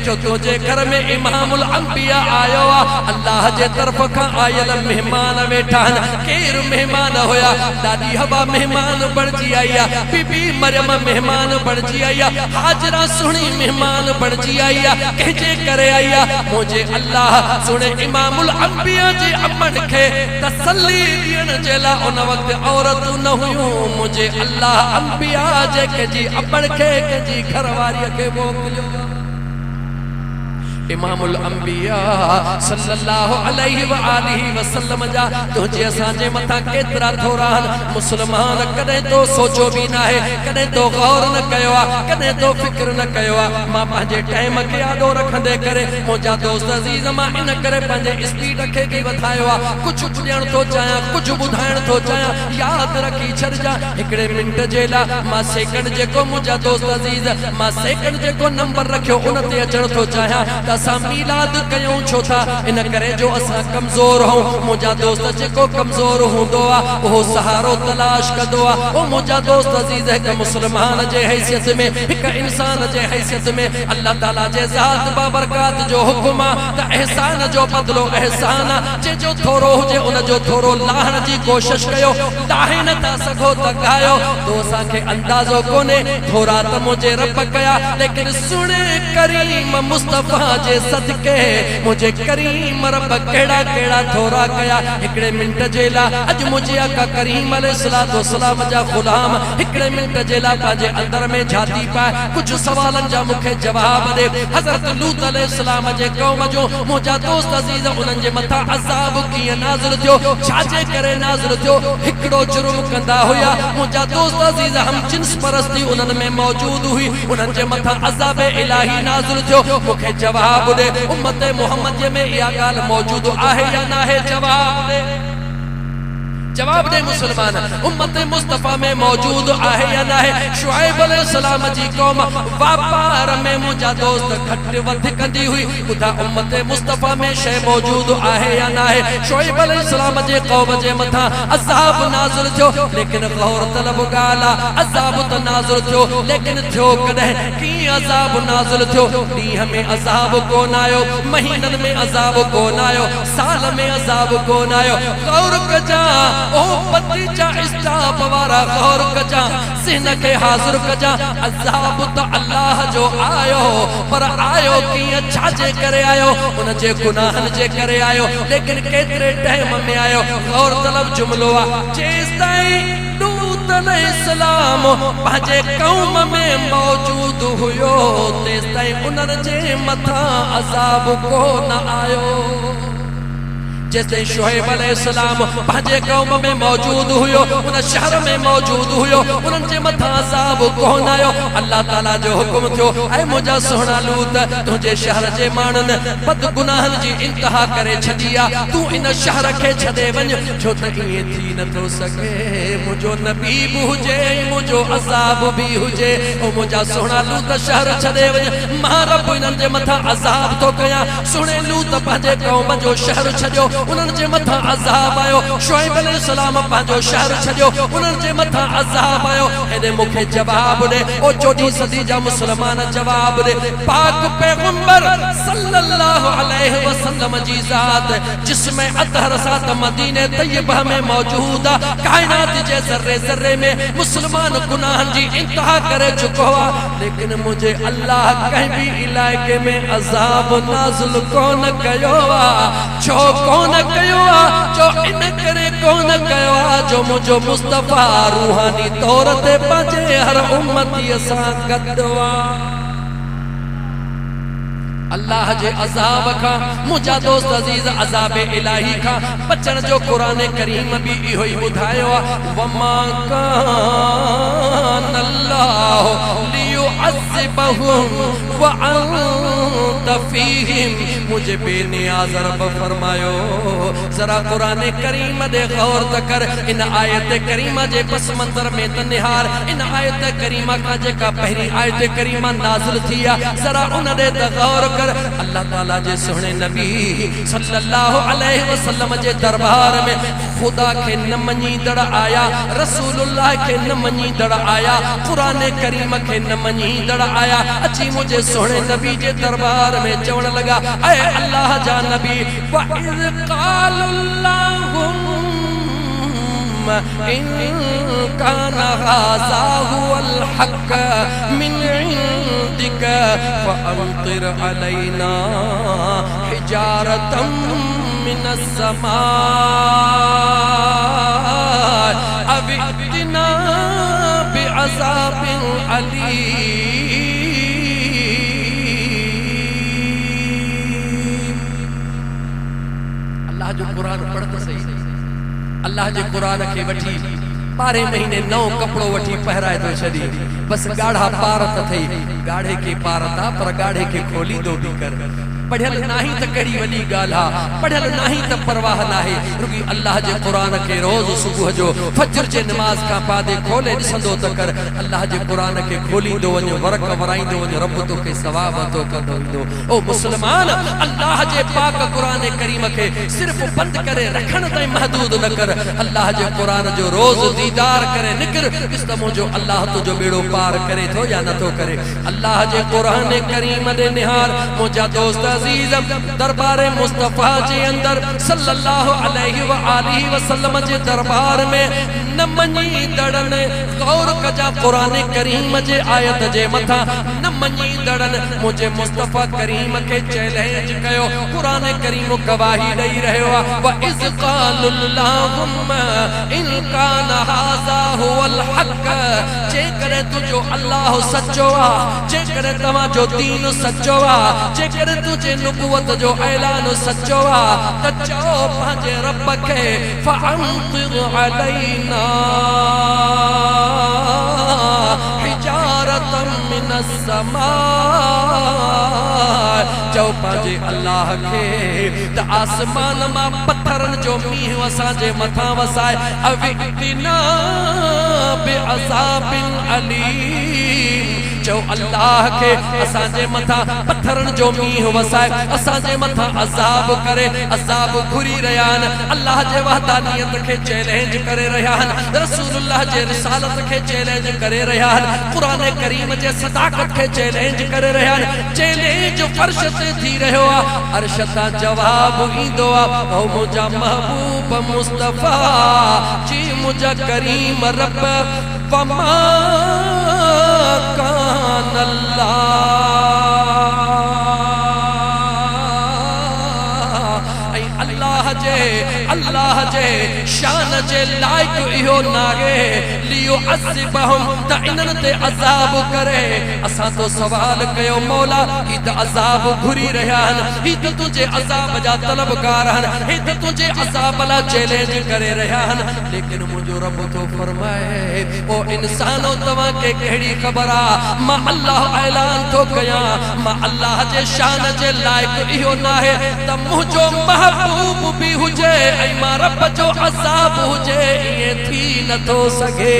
छो तुंहिंजे घर में इमामुल अंबिया आयो आ अल्लाह जे तरफ खां आयल मेहमान वेठा केर मेहमान होया दादी हवा मेहमान बणजी आई आ बीबी मरियम मेहमान बणजी आई आ हाजरा सुणी मेहमान बणजी आई आ कहजे करे आई आ मुझे अल्लाह सुने इमामुल अंबिया जे अमन खे तसल्ली दियण जे ला उन वक्त औरत न हुयूं मुझे अल्लाह अंबिया जे के जी अमन खे के जी घरवारी के मोकिलियो इमामुल अंबिया सल्लल्लाहु अलैहि व आलिहि वसल्लम जा तुझे असांजे मथा केतरा थोरा मुसलमान कदे तो सोचो भी ना है कदे तो गौर न कयो आ कदे तो फिक्र न कयो आ मां पंहिंजे टाइम के यादो रखंदे करे मुंहिंजा दोस्त अजीज मां इन करे पंहिंजे स्पीड खे की वधायो आ कुछ ॿुधण थो चाहियां कुछ ॿुधाइण थो चाहियां याद रखी छॾजा हिकिड़े मिंट जे लाइ मां सेकंड जेको मुंहिंजा दोस्त अजीज मां सेकंड जेको नंबर रखियो उन ते अचण थो चाहियां असां मीलाद कयूं छो था इन करे जो असां कमज़ोर हूं मुंहिंजा दोस्त जेको कमज़ोर हूंदो आ वो सहारो तलाश कंदो आ ओ मुंहिंजा दोस्त अजीज हिक मुसलमान जे हैसियत में हिक इंसान जे हैसियत में अल्लाह ताला जे ज़ात बाबरकात जो हुक्म आ त एहसान जो बदलो एहसान जे जो थोरो हुजे उन जो थोरो लाहण जी कोशिश कयो लाहे न था सघो त गायो तो असांखे अंदाज़ो कोने थोरा त मुंहिंजे रब कया लेकिन सुणे करीम मुस्तफा जे सदके मुझे करीम रब केड़ा केड़ा थोरा कया हिकड़े मिंट जे ला अज मुझे आका करीम अलैहिस्सलातु वस्सलाम जा गुलाम हिकड़े मिंट जे ला पाजे अंदर में झाती पाए कुछ सवालन जा मुखे जवाब दे हजरत लूत अलैहिस्सलाम जे कौम जो मुझा दोस्त अजीज उनन जे मथा अज़ाब किए नाज़िल थियो छाजे करे नाज़िल थियो हिकड़ो जुर्म कंदा हुया मुझा दोस्त अजीज हम जिन्स परस्ती उनन में मौजूद हुई उनन जे मथा अज़ाब इलाही नाज़िल थियो मुखे जवाब दे उम्मत मोहम्मद में या गाल मौजूद आहे या ना है जवाब दे मुसलमान उम्मत मुस्तफा में मौजूद आहे या ना है शुआइब अलैहिस्सलाम जी कौम व्यापार में मुझा दोस्त घट वध कंदी हुई बुधा उम्मत मुस्तफा में शय मौजूद आहे या ना है शुआइब अलैहिस्सलाम जे कौम जे मथा अज़ाब नाज़िल थियो लेकिन गौर तलब गाला अज़ाब त नाज़िल थियो लेकिन थियो कदे की अज़ाब नाज़िल थियो दीह में अज़ाब कोन आयो महीनन में अज़ाब कोन आयो साल में अज़ाब कोन आयो गौर कजा ओ बतीजा इस्ताब वारा गौर कजा सिन के हाजिर कजा अज़ाब तो अल्लाह जो आयो पर आयो की अच्छा जे करे आयो उन जे गुनाहन जे करे आयो लेकिन केतरे टाइम में आयो गौर तलब जुमलो आ जेसताई लूत अलैहिस्सलाम पंहिंजे कौम में मौजूद हुयो तेसताई उनन जे मथा अज़ाब कोन आयो जैसे शुएब अलैहिस्सलाम पंहिंजे कौम में मौजूद हुयो उन शहर में मौजूद हुयो उनन जे मथा अज़ाब कोन आयो अल्लाह ताला जो हुक्म थियो ऐ मुंहिंजा सोहणा लूत तुंहिंजे शहर जे माण्हुनि बदगुनाहन जी इंतहा करे छॾिया तू इन शहर खे छॾे वञ छो त ईअं थी नथो सघे मुंहिंजो नबी बि हुजे मुंहिंजो अज़ाब बि हुजे ओ मुंहिंजा सोहणा लूत शहर छॾे वञ मां रब इन्हनि जे मथा अज़ाब थो कयां सुणे लूत पंहिंजे कौम जो शहर छॾियो उनन जे मथा अज़ाब आयो शुएब अलैहिस्सलाम पंहिंजो शहर छॾियो उनन जे मथा अज़ाब आयो एने मूंखे जवाब दे ओ 14 सदी जा मुसलमान जवाब दे पाक पैगंबर सल्लल्लाहु अलैहि वसल्लम जी ज़ात जिसमें अतहर साथ मदीने तैयबा में मौजूद आ कायनात जे ज़र्रे ज़र्रे में मुसलमान गुनाहन जी इंतहा करे चुको आ लेकिन मुझे अल्लाह कहीं भी इलाके में अज़ाब नाज़िल कोन कयो आ छो कोन कयो आ जो इन करे कोन कयो आ जो मुझो मुस्तफा रूहानी तौर ते पंहिंजे हर उम्मती सां गॾु आ अल्लाह जे अज़ाब का मुझा दोस्त अजीज अज़ाब इलाही का बचन जो कुरान करीम भी इहो ही बुधायो वमा कान अल्लाह लियुअज़्ज़िबहुम व अंत फीहिम मुझे बेनियाज रब फरमायो जरा कुरान करीम दे गौर कर इन आयत करीमा जे पस मंदर में तनिहार इन आयत करीमा का जेका पहली आयत करीमा नाज़िल थिया जरा उन दे गौर कर अल्लाह ताला जे सोहणे नबी सल्लल्लाहु अलैहि वसल्लम जे दरबार में खुदा के न मञींदड़ आया, रसूलुल्लाह के न मञींदड़ आया, कुरान करीम के न मञींदड़ आया। अची मुझे सोहणे नबी जे दरबार में चवण लगा, ऐ अल्लाह जा नबी व इज़ क़ालुल्लाहुम्मा इन काना हाज़ा हुवल हक़्क़ मिन इंदिक फ़अम्तिर अलैना हिजारतम मिनस समा अब इतना बिअज़ाबिन अलीम। अल्लाह जो कुरान पढ़ता सही, अल्लाह जे कुरान के वठी 12 महीने नओ कपड़ो वठी पहराए तो छड़ी, बस गाढ़ा पार त थई, गाढ़े के पार था पर गाढ़े के खोली दो भी कर। पढ़ियल नाही त कड़ी वली गाला, पढ़ियल नाही त परवाह नाहे, रुगी अल्लाह जे कुरान के रोज सुबह जो फजर जे नमाज का पादे खोले दिसंदो त कर अल्लाह जे कुरान के खोली दो वने वरक वराइंदो वने रब तो के सवाब तो कंदो। ओ मुसलमान, अल्लाह जे पाक कुरान करीम के सिर्फ बंद करे रखण ताईं महदूद न कर, अल्लाह जे कुरान जो रोज दीदार करे निकर इस्तमो जो अल्लाह तो जो बेड़ो पार करे थो या न तो करे। अल्लाह जे कुरान करीम दे निहार मुजा दोस्त अजीज दरबार मुस्तफा जे अंदर सल्लल्लाहु अलैहि व आलिहि वसल्लम जे दरबार में न मनी दड़न गौर कजा कुरान करीम जे आयत जे मथा न मनी दड़न मुझे मुस्तफा करीम के चैलेंज कयो। कुरान करीम गवाही दई रहयो व इज़ क़ालुल्लाहुम्मा इन काना हाज़ा हुवल हक़्क़, जे करे तुझो अल्लाह सच्चो आ, जे करे तवा जो दीन सच्चो आ, जे करे तुझे नुबुवत जो ऐलान सच्चो आ त चओ पंहिंजे रब खे फ़अम्तिर अलैना हिजारतम मिनस समा, चओ पंहिंजे अल्लाह खे त आसमान मां पत्थरन जो मींहुं असांजे मथां वसाए अविना बिअज़ाबिन अलीम। चओ अल्लाह के असांजे मथा पत्थरन जो मींहुं वसाए असांजे मथा अज़ाब करे, अज़ाब घुरी रहिया आहिनि, अल्लाह जे वहदानियत खे चैलेंज करे रहिया आहिनि, रसूलुल्लाह जे रिसालत खे चैलेंज करे रहिया आहिनि, कुरान करीम जे सदाकत खे चैलेंज करे रहिया आहिनि। चैलेंज फर्श ते थी रहियो आहे, अर्श तां जवाब ईंदो आहे, ओ मुंहिंजा महबूब मुस्तफा जी मुंहिंजा करीम रब वमा कान अल्लाह जे शान जे लाइक इहो नागे लियो असिबहुम त इनन ते अज़ाब करे। असां तो सवाल कयो मौला ई त अज़ाब घुरी रहिया आहिनि, ई त तुंहिंजे अज़ाब जा तलबगार आहिनि, ई त तुंहिंजे अज़ाब ला चैलेंज करे रहिया आहिनि, लेकिन मुंहिंजो रब तो फरमाए ओ इंसानो तव्हां के कहिड़ी ख़बर आ, मां अल्लाह ऐलान तो कयां, मां अल्लाह जे शान जे लाइक इहो नाहे त मुंहिंजो महबूब भी हुजे ऐं मां रब जो अज़ाब हुजे, इएं थी नथो सघे।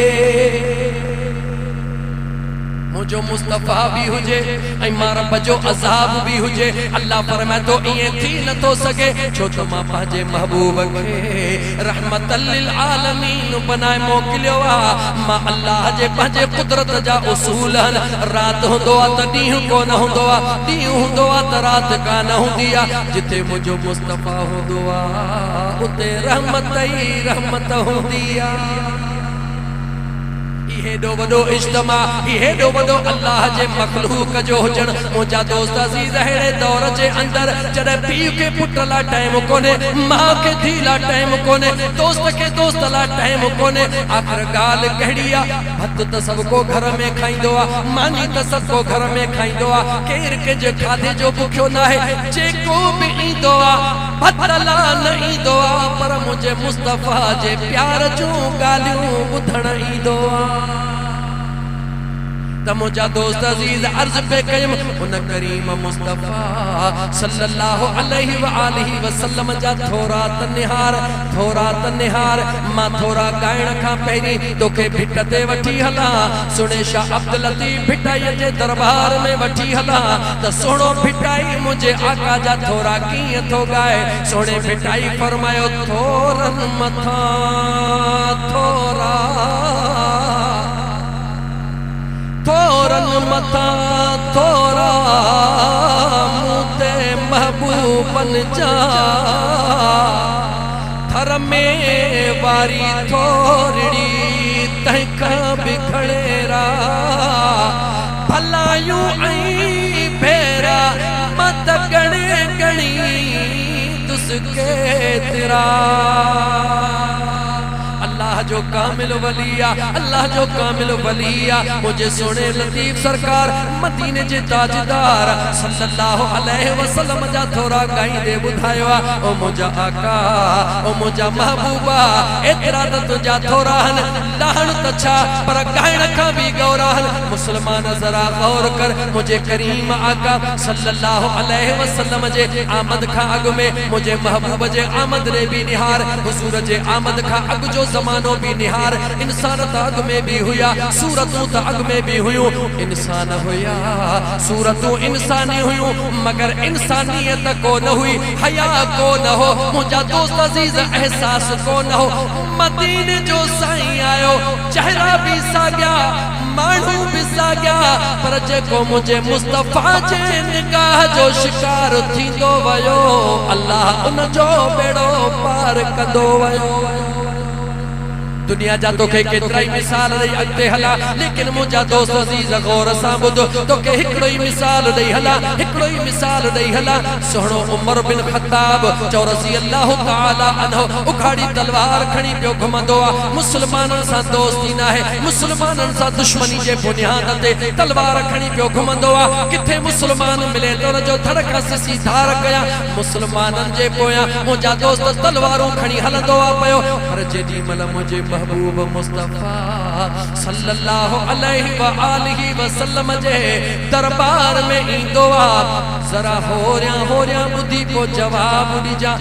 मुझो मुस्तफा भी हुजे ऐं मां रब जो अज़ाब भी हुजे, अल्लाह फरमाए तो इएं थी नथो सघे, छो त मां पंहिंजे महबूब खे रहमतल लिल आलमीन बनाए मोकिलियो आहे। मां अल्लाह जे पंहिंजे कुदरत जा उसूल आहिनि, राति हूंदो आहे त ॾींहुं कोन हूंदो आहे, ॾींहुं हूंदो आहे त राति कान हूंदी आहे, जिथे मुंहिंजो मुस्तफा हूंदो आहे उते रहमत ई रहमत हूंदी आहे। हेॾो वॾो इज्तिमा, हेॾो वॾो अल्लाह जे मखलूक जो हुजण। मुंहिंजा दोस्त अज़ीज़ अहिड़े दौर जे अंदरि जॾहिं पीउ खे पुट लाइ टाइम कोन्हे, माउ खे धीउ लाइ टाइम कोन्हे, दोस्त खे दोस्त लाइ टाइम कोन्हे, आख़िर ॻाल्हि कहिड़ी आहे, भत त सभु को घर में खाईंदो आहे, मानी त सभु को घर में खाईंदो आहे, केरु कंहिंजे खाधे जो बुखियो न आहे, जेको बि ईंदो आहे भत ला न ईंदो आहे, पर मुंहिंजे मुस्तफा जे प्यार जूं ॻाल्हियूं ॿुधण ईंदो आहे। त मुंहिंजा दोस्त अज़ीज़ अर्ज़ पे कयम उन करीम मुस्तफ़ा सल्लल्लाहु अलैहि व आलिहि वसल्लम जा थोरा तनिहार मां थोरा ॻाइण खां पहिरीं तोखे भिट ते वठी हलां सुणे शाह अब्दुल लतीफ़ भिटाई जे दरबार में वठी हलां त सुहिणो भिटाई मुंहिंजे आका जा थोरा कीअं थो ॻाए सुहिणे भिटाई फरमायो थोरनि मथां थोरा मूं ते महबूबन जा थर में वारी थोरड़ी तंहिंखां बि खड़ेरा भलायूं ऐं भेरा मां त गणी तुसके तेरा अल्लाह जो कामिल वलिया अल्लाह जो कामिल वलिया मुझे सोने लतीफ सरकार मदीने जे ताजदार सल्लल्लाहु अलैहि वसल्लम जा थोरा गाईंदे बुधायो ओ मुझा आका ओ मुझा महबूबा एतरा त तुझा थोरा हन लहण त छा पर गाइण खां भी गौरा हन मुसलमान जरा गौर कर मुझे करीम आका सल्लल्लाहु अलैहि वसल्लम जे आमद खां अग में मुझे महबूब जे आमद रे भी निहार हुजूर जे आमद खां अग जो जमानो भी निहार इंसान त अग में भी हुया सूरतूं त अग में भी हुयूं इंसान हुया सूरतूं इंसानी हुयूं मगर इंसानियत को न हुई हया को न हो मुझा दोस्त अजीज एहसास को न हो मदीने जो साईं आयो चेहरा भी साॻिया माण्हू भी साॻिया पर जेको मुझे मुस्तफा जे निगाह जो शिकार थींदो वयो अल्लाह उन जो बेड़ो पार कंदो वयो दुनिया जा तोखे केतिरा ही मिसाल ॾेई अॻिते हला लेकिन मुंहिंजा दोस्त अज़ीज़ गौर सां ॿुध तोखे हिकिड़ो ही मिसाल ॾेई हला हिकिड़ो ही मिसाल ॾेई हला सुहिणो उमर बिन ख़त्ताब चओ रज़ी अल्लाह ताला अन्हु उखाड़ी तलवार खणी पियो घुमंदो आहे मुस्लमाननि सां दोस्ती न आहे मुस्लमाननि सां दुश्मनी जे बुनियाद ते तलवार खणी पियो घुमंदो आहे किथे मुस्लमान मिले त उन जो धड़ खां सिसी धार कया मुस्लमाननि जे पोयां मुंहिंजा दोस्त तलवारूं खणी हलंदो आहे पियो पर जेॾी महिल मुंहिंजे महबूब मुस्तफा सल्लल्लाहु अलैहि व आलिहि वसल्लम जे दरबार में इंदो आ जरा होरिया बुद्धि को जवाब ॾिजा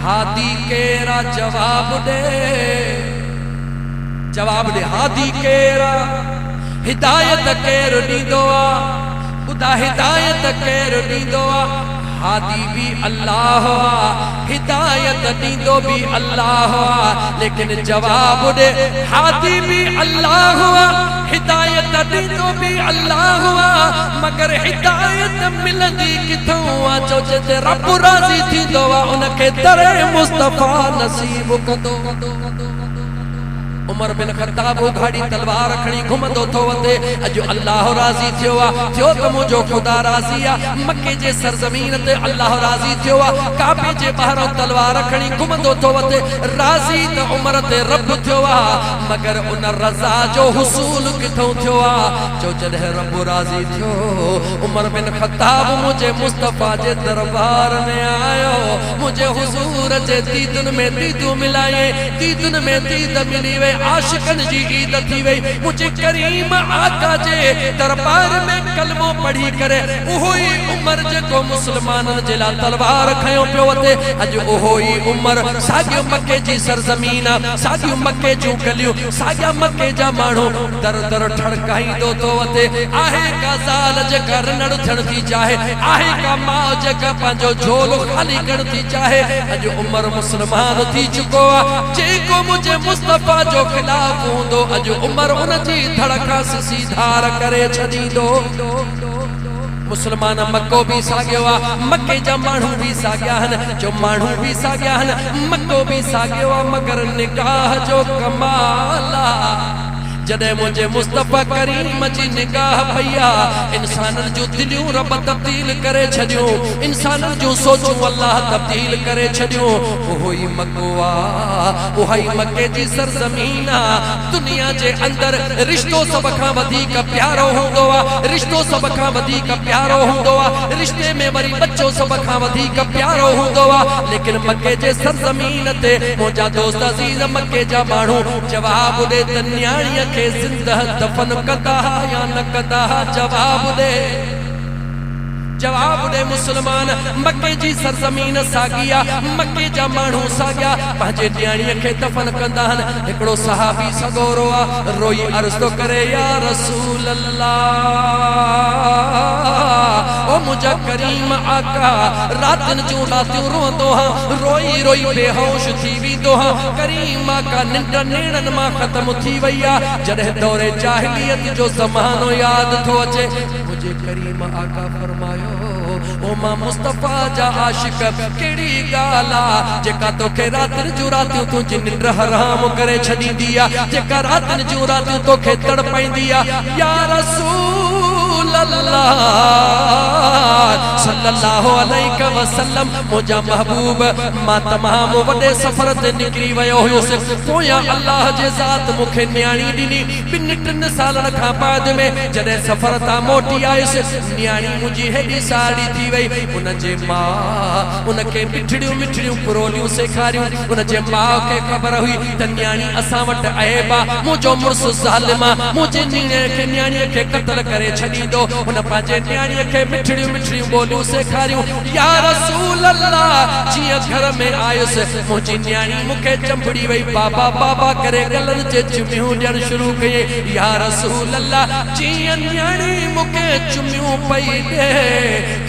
हादी केरा जवाब दे हादी केरा हिदायत केर ॾींदो आ ॿुधा हिदायत केर ॾींदो आ हादी भी अल्लाह हिदायत दीदो भी अल्लाह लेकिन जवाब दे हादी भी अल्लाह हिदायत दीदो भी अल्लाह मगर हिदायत मिलंदी किथों चो जे रब राज़ी थींदो उनके दरे मुस्तफा नसीब कंदो उमर बिन ख़त्ताब उघाड़ी तलवार खणी घुमंदो थो वञे अॼु अल्लाह राज़ी थियो त मुंहिंजो ख़ुदा राज़ी आहे मके जे सरज़मीन ते अल्लाह राज़ी थियो काबे जे ॿाहिरां तलवार खणी घुमंदो थो वञे राज़ी त उमर ते रब थियो मगर उन रज़ा जो हुसूल किथों थियो जो जॾहिं रब राज़ी थियो उमर बिन ख़त्ताब मुंहिंजे मुस्तफ़ा जे दरबार में आयो मुंहिंजे हुज़ूर जे दीदुन में दीदू मिलाए दीदुन में दीद मिली वे आशिकन जी ईद थी वई मुझे करीम आका जे दरबार में कलमो पढ़ी करे उहो ही उमर जेको मुसलमानन जे ला तलवार खयो पियो वते अज उहो ही उमर साॻियो मके जी सरज़मीन साॻियो मके जूं गलियूं साॻिया मके जा माण्हू दर दर ठड़काईंदो थो वते आहे का ज़ाल जेका रनड़ थियण थी चाहे आहे का माउ जेका पंहिंजो झोलो ख़ाली करण थी चाहे अज उमर मुसलमान थी चुको आहे जेको मुझे मुस्तफा जो खिलाफ हूंदो अज उमर उन जी धड़ खां सिसी धार करे छॾींदो मुसलमान मक्को भी साॻियो मके जा माण्हू भी साॻिया जो माण्हू भी साॻिया मक्को भी साॻियो मगर निगाह जो कमाल जॾहिं मुझे मुस्तफा करीम जी निगाह पया इंसानन जो दिलियूं रब तब्दील करे छॾियूं इंसानन जो सोचूं अल्लाह तब्दील करे छॾियूं उहो ही मक्को उहा ही मके जी सरज़मीन दुनिया जे अंदर रिश्तो सब खां वधीक प्यारो हूंदो रिश्तो सब खां वधीक प्यारो हूंदो रिश्ते में वरी बच्चो सब खां वधीक प्यारो हूंदो लेकिन मके जे सरज़मीन ते मुंहिंजा दोस्त अज़ीज़ मके जा माण्हू जवाब ॾे त न्याणीअ खे ज़िंदा दफन कंदा या न कंदा, जवाब दे मुसलमान। मक्के जी सरजमीन सागिया, मक्के जा माण्हू सागिया पंहिंजे न्याणीअ खे दफन कंदा आहिनि। हिकिड़ो सहाबी सगोरो आहे, रोई अर्ज़ थो करे, या रसूल अल्लाह, ओ मुंहिंजा करीम आका, रातिनि जूं रातियूं रोंदो हा, रोई रोई बेहोश थी वेंदो हा। करीम आका निंड नेड़नि मां ख़त्म थी वई आहे। जॾहिं दौरे जाहिलियत जो ज़मानो यादि थो अचे, मुझे करीम आका फरमायो, ओ मां मुस्तफा जा आशिक, केड़ी गाला जेका तोखे रातिन जूं रातियूं तुंहिंजी निंड हराम करे छॾींदी आ, जेका रातिन जूं रातियूं तोखे तड़पाईंदी आ। या रसूल अल्लाह सल्लल्लाहु अलैहि वसल्लम, मुंहिंजा महबूब, मां तमाम वॾे सफ़र ते निकिरी वियो हुयुसि, पोयां अल्लाह जे ज़ात मूंखे न्याणी ॾिनी। 2-3 सालनि खां बाद में जॾहिं सफ़र तां मोटी आयुसि, न्याणी मुंहिंजी हेॾी साड़ी थी वई। उनजे मां उनखे मिठड़ियूं मिठड़ियूं पुरोलियूं सेखारियूं। उनजे माउ खे ख़बर हुई त न्याणी असां वटि आएब आहे, मुंहिंजो मुड़ुसु ज़ालिम आहे, मुंहिंजे न्याणीअ खे क़त्ल करे छॾींदो। हुन पंहिंजे न्याणीअ खे मिठड़ियूं मिठड़ियूं ॿोलियूं सेखारियूं। या रसूल अल्लाह, जीअं घर में आयुसि, मुंहिंजी न्याणी मूंखे चंबड़ी वई, बाबा बाबा करे गलनि जे चुमियूं ॾियणु शुरू कई। या रसूल अल्लाह, जीअं न्याणी मूंखे चुमियूं पई ॾे,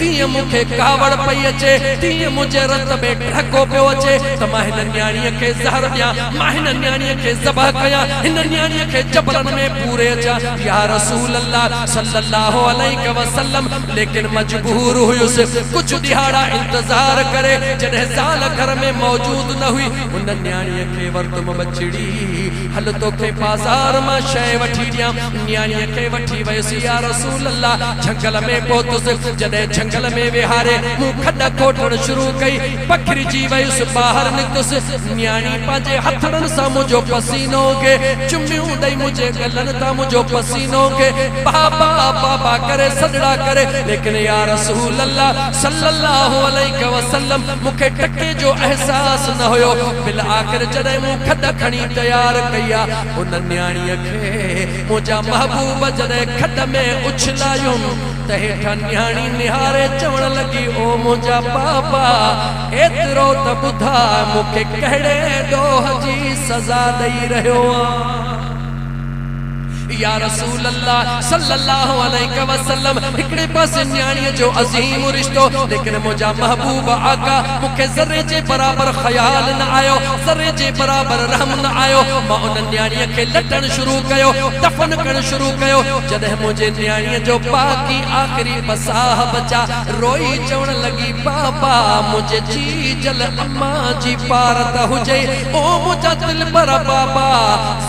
तीअं मूंखे कावड़ पई अचे, तीअं मुंहिंजे रत में ढको पियो अचे त मां हिन न्याणीअ खे ज़हर ॾियां, मां हिन न्याणीअ खे ज़बह कयां, हिन न्याणीअ खे जबरनि में पूरे अचां। या रसूल अल्लाह सल्लल्लाहु अलैहि वसल्लम, लेकिन मजबूर हुयुसि कुछ ॾिहाड़ा इंतज़ार करे। जॾहिं ज़ाल घर में मौजूद न हुई, उन न्याणीअ खे वरतुम बचड़ी, हल तोखे बाज़ार मां शइ वठी ॾियां। न्याणीअ खे वठी वयुसि। या रसूल अल्लाह, झंगल में पहुतुसि। जॾहिं झंगल में विहारे मूं खॾ खोटण शुरू कई, पखिड़िजी वयुसि, ॿाहिरि निकितुसि। न्याणी पंहिंजे हथड़नि सां मुंहिंजो पसीनो खे चुमियूं ॾेई मुंहिंजे गलनि तां मुंहिंजो पसीनो खे बाबा बाबा करे सॾड़ा करे। लेकिन या रसूल अल्लाह सल्लल्लाहु अलैहि वसल्लम, मूंखे टके जो अहसास न हुयो। बिल आख़िर जॾहिं मूं खॾ खणी तयार कई आहे, उन न्याणीअ खे मुंहिंजा महबूब जॾहिं खॾ में उछलायूं त हेठां न्याणी निहारे चवण लॻी, ओ मुंहिंजा बाबा, एतिरो त ॿुधा मूंखे कहिड़े ॾोह जी सज़ा ॾेई रहियो आहे। या रसूल अल्लाह सल्लल्लाहु अलैहि वसल्लम, हिकिड़े पासे न्याणीअ जो अज़ीम रिश्तो, लेकिन मुंहिंजा महबूब आका मूंखे ज़रे जे बराबरि ख़याल न आयो, ज़रे जे बराबरि रहम न आयो। मां उन न्याणीअ खे लटण शुरू कयो, दफ़न करणु शुरू कयो। जॾहिं मुंहिंजे न्याणीअ जो बाक़ी आख़िरी बसाह बचा, रोई चवण लॻी, बाबा मुंहिंजे जी जल अम्मा जी पार त हुजे, ओ मुंहिंजा दिल पर बाबा,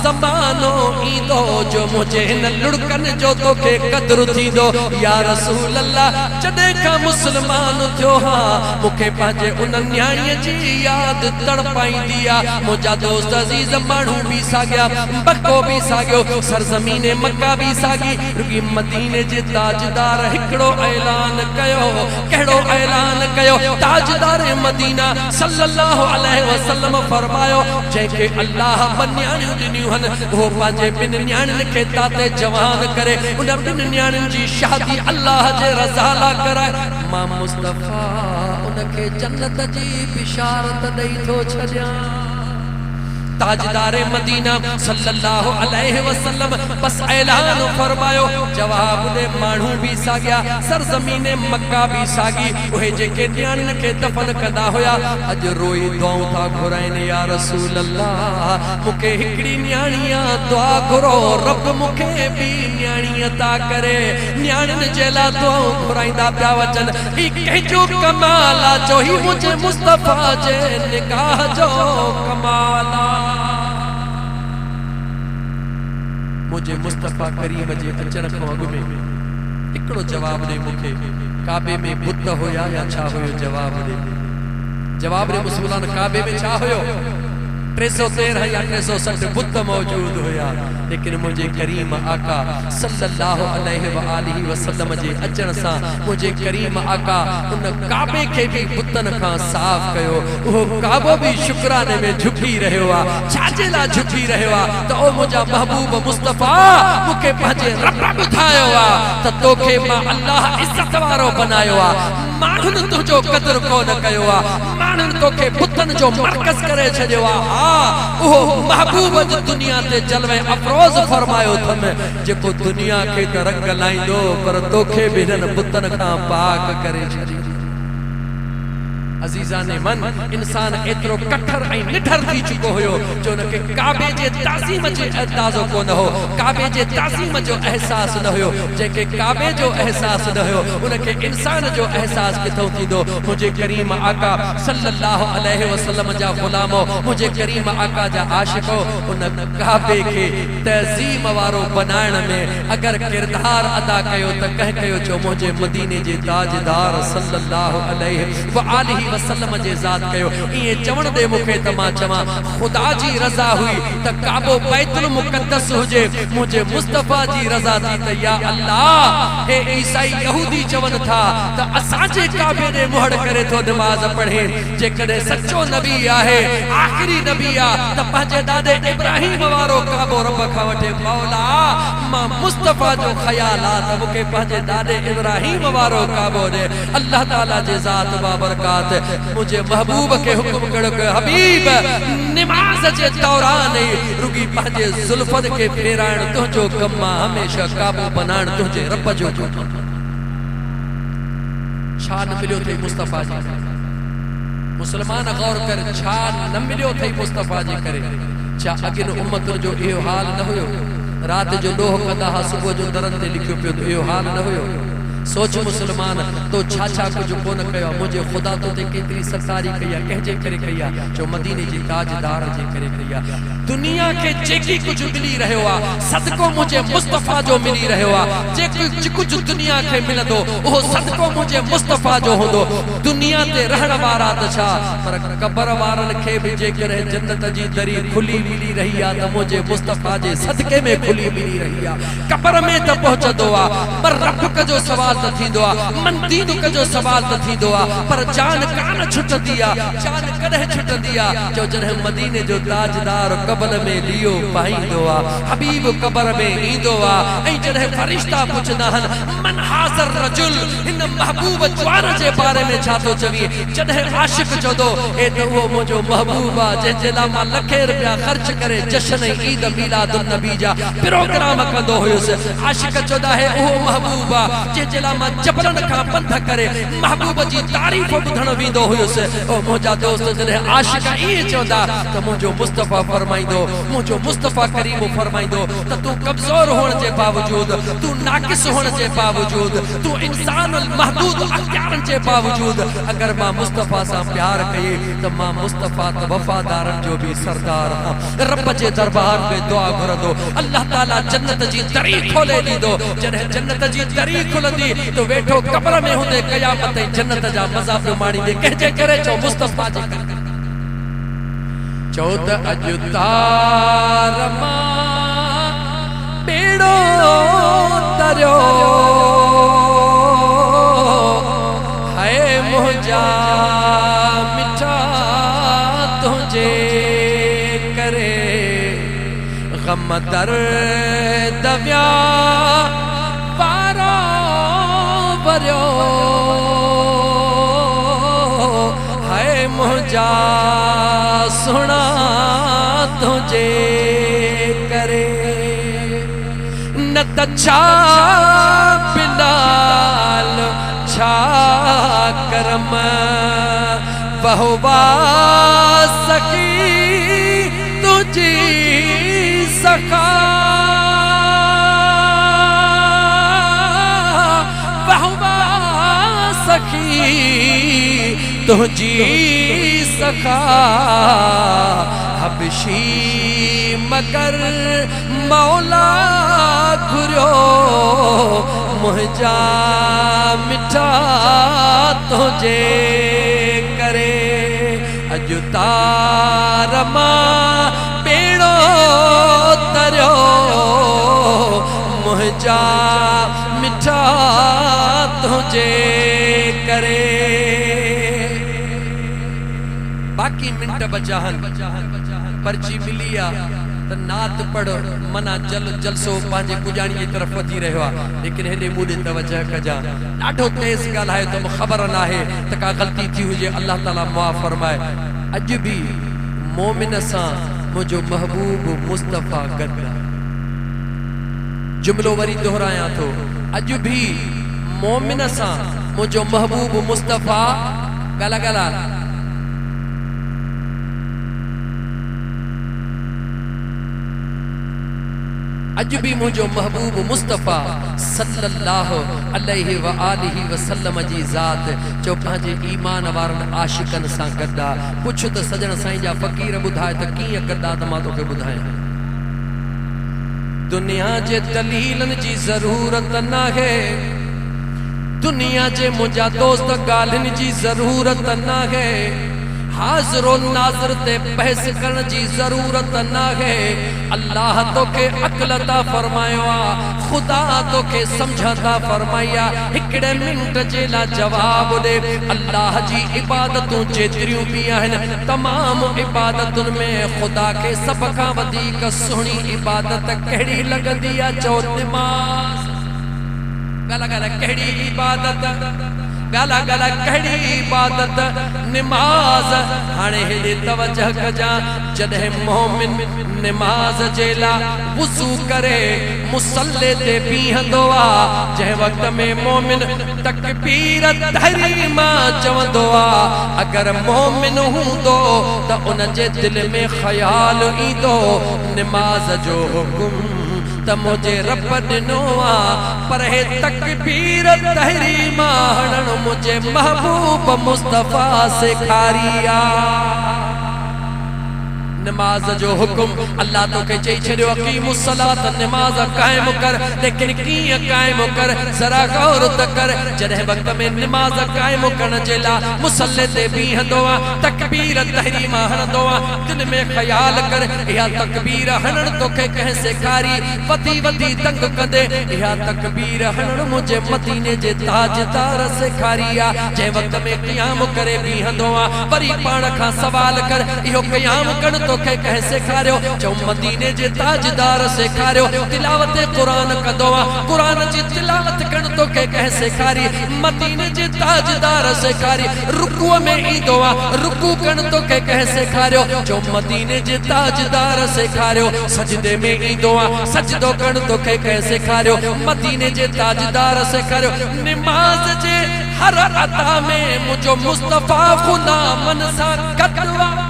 ज़मानो ईंदो जो मुझे हिन लुड़कनि जो तोखे क़द्र थींदो। या रसूल अल्लाह, जॾहिं खां मुस्लमान थियो हा, मूंखे पंहिंजे उन न्याणीअ जी यादि तड़पाईंदी आहे। मुंहिंजा दोस्त अज़ीज़ माण्हू बि साॻिया, मक्को बि साॻियो, सरज़मीन मक्का बि साॻी, रुॻी मदीने जे ताजदार हिकिड़ो ऐलान कयो। कहिड़ो ऐलान कयो? ताजदार मदीना सल्लल्लाहु अलैहि वसल्लम फरमायो, जंहिंखे अल्लाह ॿ न्याणियूं ॾिनियूं आहिनि, उहो पंहिंजे ॿिनि न्याणियुनि खे ताते जवान करे उन ॿिनि न्याणियुनि जी शादी अल्लाह जे रज़ा लाइ कराए। मां मुस्तफ़ा उनखे जन्नत जी बिशारत ॾेई थो छॾियां। ताजदार मदीना सल्लल्लाहु अलैहि वसल्लम बस ऐलान फरमायो, जवाब दे माण्हू भी सागिया, सरजमीन मक्का भी सागी, उहे जेके न्याणियुनि खे दफन कंदा हुया अज रोई दुआऊं था घुराइनि। या रसूल अल्लाह, मूंखे हिकिड़ी न्याणीअ दुआ घुरो, रब मूंखे भी न्याणी अता करे। न्याणियुनि जे लाइ दुआऊं घुराईंदा पिया वचन, ही कंहिंजो कमाल आहे, जो ही मुंहिंजे मुस्तफ़ा जे निकाह जो कमाल आहे। मुझे मुस्तफ़ा करीम जे अचण खां अॻु में हिकिड़ो जवाब ॾे मूंखे, काबे में बुत हुया या छा हुयो? जवाब ॾे, जवाब ॾे मुस्लमान, काबे में छा हुयो? 313 या 360 बुत मौजूद हुया, लेकिन मुझे करीम आका सल्लल्लाहु अलैहि वसल्लम जे अचण सां मुझे करीम आका उन काबे के भी बुतन खां साफ कयो। वो काबो भी शुक्राने में झुकी रहियो आ। छाजे ला झुकी रहियो आ त ओ मुझा महबूब मुस्तफा मुके पंहिंजे रब ॿुधायो आ त तोखे मां अल्लाह इज्जत वारो बनायो आ। माण्हुनि तुंहिंजो क़दुरु कोन कयो आ, माण्हुनि तोखे बुतनि जो मरकज़ करे छॾियो आ। हा, उहो महबूब दुनिया ते जलवे अफरोज़ फरमायो अथमि जेको दुनिया खे त रंग लाईंदो पर तोखे बि हिननि बुतनि खां पाक करे छॾींदो। अजीज़ाने मन, इंसान एतिरो कठर ऐं निठर थी चुको हुयो जो उनखे काबे जे ताज़ीम जे अंदाज़ो कोन हो, काबे जे ताज़ीम जो एहसास न हुयो। जंहिंखे काबे जो एहसास न हुयो उनखे इंसान जो एहसास किथों थींदो। मुझे करीम आका सल्लल्लाहु अलैहि वसल्लम जा गुलामो, मुझे करीम आका जा आशिको, उन काबे खे तहज़ीम वारो बनाइण में अगर किरदार अदा कयो त कंहिं कयो जो मुझे मदीने जे ताजदार सल्लल्लाहु अलैहि वसल्लम जे ज़ात कयो। ये चवण दे मुखे त मां चवां खुदा जी रज़ा हुई त काबो बैतुल मुक़द्दस हुजे, मुझे मुस्तफा जी रज़ा थी त या अल्लाह हे ईसाई यहूदी चवन था त असांजे काबे ने मुहड़ करे तो नमाज पढ़े। जेकॾहिं सच्चो नबी आहे, आखिरी नबी आ त पंहिंजे दादे इब्राहिम वारो काबो रब खां वठे। मौला मां मुस्तफा जो ख्याल आ त मुखे पंहिंजे दादे इब्राहिम वारो काबो दे। अल्लाह ताला जे ज़ात बाबरकात मुझे महबूब के हुक्म करो के हबीब नमाज जे दौरान रुगी पंहिंजे जुल्फन के फेराइण तुंहिंजो कम आ, हमेशा काबू बनाइण तुंहिंजे रब जो कम। छा न मिलियो अथई मुस्तफा जी? मुसलमान गौर कर, छा न मिलियो अथई मुस्तफा जे करे? छा अॻिन उम्मतुनि जो इहो हाल न हुयो? रात जो ॾोह कंदा हा, सुबुह जो दरनि ते लिखियो पियो त इहो हाल न हुयो? सोच मुसलमान, तो छा छा कुछ कोन कयो। मुझे खुदा तो ते केतरी सरकारी कई आहे, कंहिंजे करे कई आहे? जो मदीने जी ताजदार जे करे कई आहे। दुनिया के जेकी कुछ मिली रहियो आहे सदको मुझे मुस्तफा जो मिली रहियो आहे। जे कुछ दुनिया के मिलंदो उहो सदको मुझे मुस्तफा जो हूंदो। दुनिया ते रहण वारा त छा, पर कबर वारनि खे बि जेकॾहिं जन्नत जी दरी खुली मिली रही आहे त मुझे मुस्तफा जे सदके में खुली मिली रही आहे। कबर में त पहुचंदो आहे पर रब जो सवाल त थींदो आहे, मंदीनुक जो सवाल त थींदो आहे, पर जान कान छुटंदी आहे। जान कॾहिं छुटंदी आहे? जो जॾहिं मदीने जो ताजदार कबर में लियो पाईंदो आहे, हबीब कबर में ईंदो आहे। ऐं जॾहिं फरिश्ता पुछंदा आहिनि मन हाज़र रजुल, हिन महबूब जवान जे बारे में छा थो चवी? जॾहिं आशिक चवंदो ए त उहो मुंहिंजो महबूब आहे जंहिंजे लाइ मां लखे रुपया ख़र्च करे जश्न ईद मीलादुन नबी जा प्रोग्राम कंदो हुयुसि। आशिक चवंदा है उहो महबूब आहे जंहिंजे लाइ मां जबरन खां पंध करे महबूब जी तारीफ़ ॿुधण वेंदो हुयुसि। ओ मुंहिंजा दोस्त, जॾहिं आशिक ईअं चवंदा त मुंहिंजो मुस्तफा फरमाईंदो, मुंहिंजो मुस्तफा करीम फरमाईंदो त तूं कमज़ोर हुअण जे बावजूद, तूं नाक़िस हुअण जे बावजूद, तूं इंसान महदूद अख्तियारनि जे बावजूद अगर मां मुस्तफा सां प्यार कई त मां मुस्तफा त वफ़ादारनि जो बि सरदार आहियां। रब जे दरबार में दुआ घुरंदो, अल्लाह ताला जन्नत जी दरी खोले ॾींदो। जॾहिं जन्नत जी दरी खुलंदी तो वेठो कब्र में हूंदे क़यामत ऐं जन्नत जा मज़ा पियो माणींदे। कंहिंजे करे? चओ मुस्तफा जे करे। चओ त अॼु तार मां बेड़ो तरियो है मुंहिंजा मिठा तुंहिंजे करे, गम दर्द विया वारा वरियो है मुंहिंजा सुना तुंहिंजे करे। न त छा बिलाल छा करम बहुवा सकी तुझी सखा, तुझी सखा हबशी मगर मौला घुरियो मुंहिंजा मिठा तुझे करे। अॼु तार मां बेड़ो तरियो मुंहिंजा मिठा तुझे करे। बाकी मिंट बचाहन पर्ची मिली आ त नात पढ़ मना जलसो पंहिंजे पुॼाणी जी तरफ़ वधी रहियो आहे, लेकिन हेॾे मूंॾे तवजह कजां। ॾाढो तेज़ ॻाल्हाए त मूंखे ख़बर नाहे त का ग़लती थी हुजे, अल्लाह ताला मुआफ़ फरमाए। अॼु बि मोमिन सां मुंहिंजो महबूब मुस्तफ़ा गॾु आहे। जुमिलो वरी दोहरायां थो, अॼु बि मोमिन सां मुंहिंजो महबूब मुस्तफ़ा ॻाल्हा अज भी मुझो महबूब मुस्तफ़ा सल्लल्लाहु अलैहि व आलिहि वसल्लम जी ज़ात जो पंहिंजे ईमान वारनि आशिकनि सां गॾु आहे। पुछ त सजण साईं जा फ़क़ीर ॿुधाए त कीअं गॾु आहे, त मां तोखे ॿुधायां। दुनिया जे दलीलनि जी ज़रूरत नाहे, दुनिया जे मुंहिंजा दोस्त ॻाल्हियुनि जी ज़रूरत नाहे, हाज़िरो नाज़िर ते बहस करण जी ज़रूरत नाहे। अल्लाह तोखे अक़ल अता फरमायो आ, खुदा तोखे समझ अता फरमाई आ। हिकिड़े मिंट जे लाइ जवाब दे। अल्लाह जी इबादतूं जेतिरियूं बि आहिनि, तमाम इबादतुनि में खुदा खे सभ खां वधीक सुहिणी इबादत कहिड़ी लॻंदी आहे? चओ निमाज़। ॻाल्हा कहिड़ी इबादत? ॻाल्हा कहिड़ी इबादत? निमाज़। हाणे हेॾे तवजह कजां, जॾहिं मोमिन निमाज़ जे लाइ वुज़ू करे मुसल्ले ते बीहंदो आहे, जंहिं वक़्त में मोमिन तकबीर तहरीमा चवंदो आहे, अगरि मोमिन हूंदो त उन जे दिलि में ख़्याल ईंदो निमाज़ जो हुकुम त मुझे रब ॾिनो आ, पर हे तकबीर तहरीमा हणण मुझे महबूब मुस्तफ़ा सेखारी आ। नमाज जो हुक्म अल्लाह तोखे चई छॾियो, अक़ीमुस सलात, नमाज कायम कर। लेकिन कीअं कायम कर? ज़रा गौर त कर। जॾहिं वक़्त में नमाज कायम करण जे लाइ मुसल्ले ते बीहंदो आहे, तकबीर तहरीमा हणंदो आहे, दिल में ख़्याल कर इहा तकबीर हणण तोखे कंहिं सेखारी? वधी वधी तंग कंदे इहा तकबीर हणण मुंहिंजे मदीने जे ताजदार सेखारी आहे। जंहिं वक़्त में क़याम करे बीहंदो आहे, वरी पाण खां सवाल कर, इहो क़याम करण तोखे कंहिं सेखारियो? चओ मदीने जे ताजदार सेखारियो। तिलावत क़ुरान कंदो आहे, क़ुरान जी तिलावत करण तोखे कंहिं सेखारी? मदीने जे ताजदार सेखारी। रुकूअ में ईंदो आहे, रुकू करण तोखे कंहिं सेखारियो? चओ मदीने जे ताजदार सेखारियो। सजदे में ईंदो आहे, सजदो करण तोखे कंहिं सेखारियो? मदीने जे ताजदार सेखारियो। निमाज़ जे हर अदा में मुंहिंजो मुस्तफ़ा ग़ुलामन सां गॾु आहे।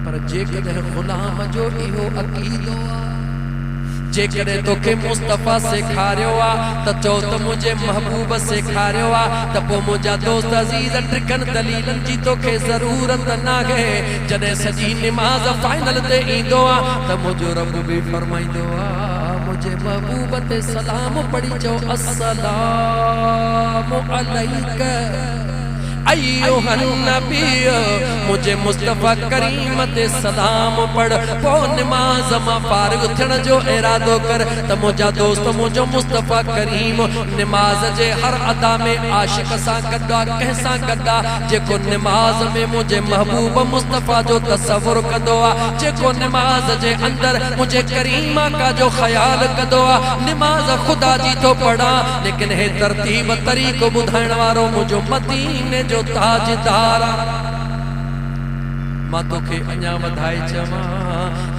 पर जेकॾहिं ग़ुलाम जो इहो अक़ीदो आहे, जेकॾहिं तोखे मुस्तफ़ा सेखारियो आहे त चओ त मुंहिंजे महबूब सेखारियो आहे, त पोइ मुंहिंजा दोस्त अज़ीज़ टिकनि दलीलनि जी तोखे ज़रूरत नाहे। जॾहिं सॼी निमाज़ फाइनल ते ईंदो आहे त मुंहिंजो रब बि फरमाईंदो आहे, मुंहिंजे महबूब ते सलाम पढ़ी चओ, अस्सलामु अलैका अय्युहन नबी। मुझे मुस्तफ़ा करीम ते सलाम पढ़। पोइ निमाज़ मां फारिग थियण जो इरादो कर त मुंहिंजा दोस्त मुंहिंजो मुस्तफ़ा करीम निमाज़ जे हर अदा में आशिक सां गॾु आहे, कंहिं सां गॾु आहे जेको निमाज़ में मुंहिंजे महबूब मुस्तफ़ा जो तसवुर कंदो आहे, जेको निमाज़ जे अंदरि मुंहिंजे करीम आका जो ख़्याल कंदो आहे। निमाज़ ख़ुदा जी थो पढ़ा, लेकिन हे तरतीब तरीक़ो ॿुधाइण वारो मुंहिंजो मदीने जो ताजदार। मां तोखे अञा वधाए चवां,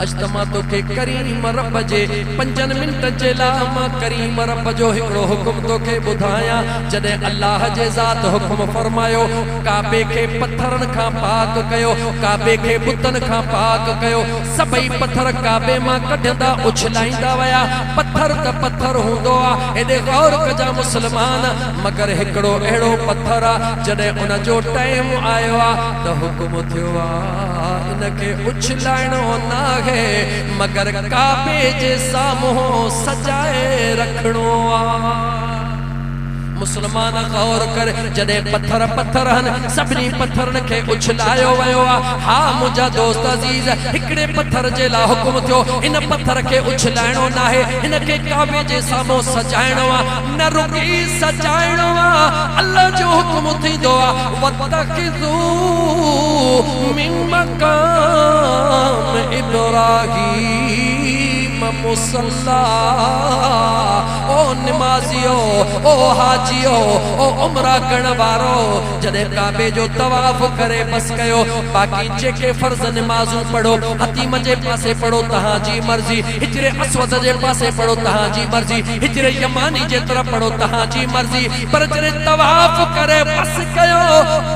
अॼु त मां तोखे करीम रब जे 5 मिंट जे लाइ मां करीम रब जो हिकिड़ो हुकुम तोखे ॿुधायां। जॾहिं अल्लाह जे ज़ात हुकुम फरमायो, काबे खे पत्थरनि खां पाक कयो, काबे खे बुतनि खां पाक कयो। सभई पत्थर काबे मां कढंदा उछलाईंदा विया। पत्थर त पत्थर हूंदो आहे, हेॾे गौर कजा मुस्लमान, मगर हिकिड़ो अहिड़ो पत्थर आहे जॾहिं उन जो टाइम आयो आहे त हुकुम थियो आहे इनखे उछलाइणो नाहे, मगर काबे जे साम्हूं सजाए रखणो आहे। मुसलमान गौर कर जदे पत्थर पत्थर हन सभनी पत्थरन के उछलायो वयो हा मुझा दोस्त अजीज हिकड़े पत्थर जे ला हुकुम थियो इन पत्थर के उछलाइणो नाहे इन के काबे जे सामो सजाइणो न रुकी सजाइणो अल्लाह जो हुकुम थींदो वतकिज़ू मिन मकाम इब्राहीम मुसल्ला ओ नमाजियो ओ हाजियो ओ उमरा करण वारो जदे काबे जो तवाफ करे बस कयो बाकी जेके फर्ज नमाजू पढ़ो हतीम जे पासे पढ़ो तहां जी मर्जी हिजरे अस्वद जे पासे पढ़ो तहां जी मर्जी हिजरे यमानी जे तरफ पढ़ो तहां जी मर्जी पर जदे तवाफ करे बस कयो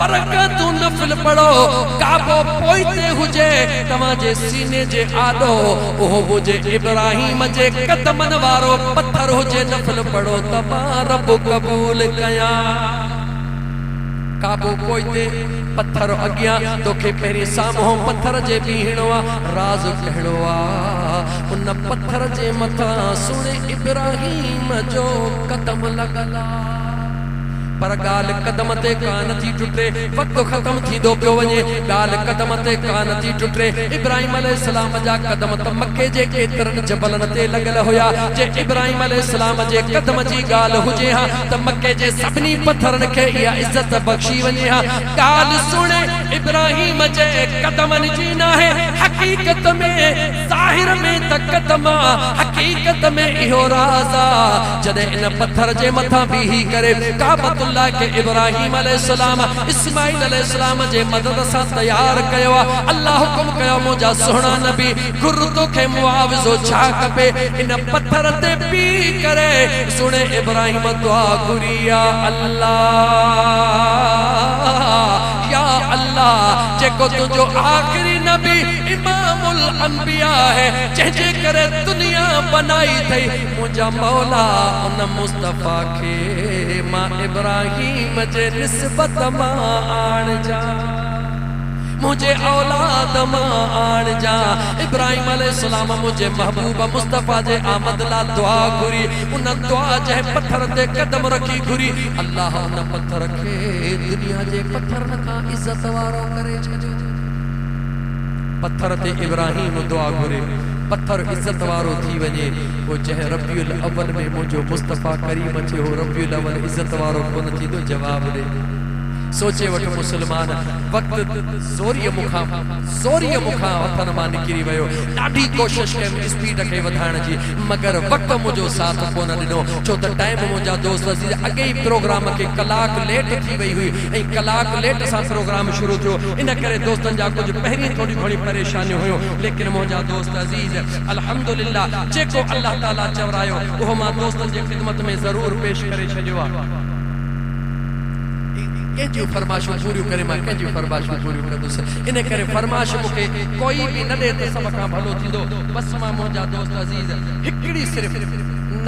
बरकत नफल पढ़ो काबो पोइते हुजे तवां जे सीने जे आडो ओहो हुजे इब्राहीम जे कदमन वारो पत्थर हुजे नफल पढ़ो तमा रब कबूल कया काबो पोइते पत्थर अगिया तोखे पहिरीं साम्हूं पत्थर जे बीहणो राज कहणो उन पत्थर जे मथां सुणे इब्राहीम जो कदम लगला पर गाल कदम ते कान थी टुटे वक्त खत्म थी दो पियो वने गाल कदम ते कान थी टुटे इब्राहिम अलैहिस्सलाम जा कदम त मक्के जे केतरन जबलन ते लगल होया जे इब्राहिम अलैहिस्सलाम जे कदम जी गाल हुजे हा त मक्के जे सभनी पत्थरन के या इज्जत बख्शी वने हा गाल सुने इब्राहिम जे कदमन जी ना है हकीकत में जाहिर में त कदम हकीकत में इहो राजा जदे इन पत्थर जे मथा बीही करे काबत के इब्राहीम अलैहिस्सलाम इस्माइल अलैहिस्सलाम जे मदद सा तैयार कयो अल्लाह हुकुम कयो मुजा सोहना नबी गुरतो के मुआवजो छा कपे इन पत्थर ते पी करे सुने इब्राहीम दुआ कुरिया अल्लाह जेको तुझो आखिरी नबी इमामुल अंबिया है जंहिंजे करे दुनिया बनाई थई मुझा मौला उन मुस्तफा के मां इब्राहीम जे निस्बत मां आण जा मुझे औलाद मां आण जा इब्राहिम अलैहिस्सलाम मुझे महबूब मुस्तफा जे आमद ला दुआ घुरी उन दुआ जे पत्थर ते कदम रखी घुरी अल्लाह उन पत्थर के दुनिया जे पत्थर का इज्जत वारो करे छजो पत्थर ते इब्राहिम दुआ घुरे पत्थर इज्जत वारो थी वने वो जह रबियुल अव्वल में मुझो मुस्तफा करीम चे हो रबियुल अव्वल इज्जत वारो कोन थी तो जवाब दे सोचे वठ मुसलमान वक्त जोरिय मुखा वतन मां निकरी वयो ॾाढी कोशिश कयम स्पीड के वधाइण जी मगर वक्त मुझो साथ कोन ॾिनो छो त टाइम मुंहिंजा दोस्त अजीज अॻे ई प्रोग्राम के कलाक लेट थी वई हुई ऐं कलाक लेट सां प्रोग्राम शुरू थियो इन करे दोस्तन जा कुछ पहिरीं थोड़ी घणी परेशानी हुयो लेकिन मुंहिंजा दोस्त अजीज अल्हम्दुलिल्लाह जेको अल्लाह ताला चवरायो उहो मां दोस्तन जे खिदमत में जरूर पेश करे छॾियो आहे कंहिंजूं फरमाइशूं पूरियूं करे मां कंहिंजूं फरमाइशूं पूरियूं कंदुसि इन करे फरमाइश मूंखे कोई बि न ॾे त सभ खां भलो थींदो बस मां मुंहिंजा दोस्त अज़ीज़ हिकिड़ी सिर्फ़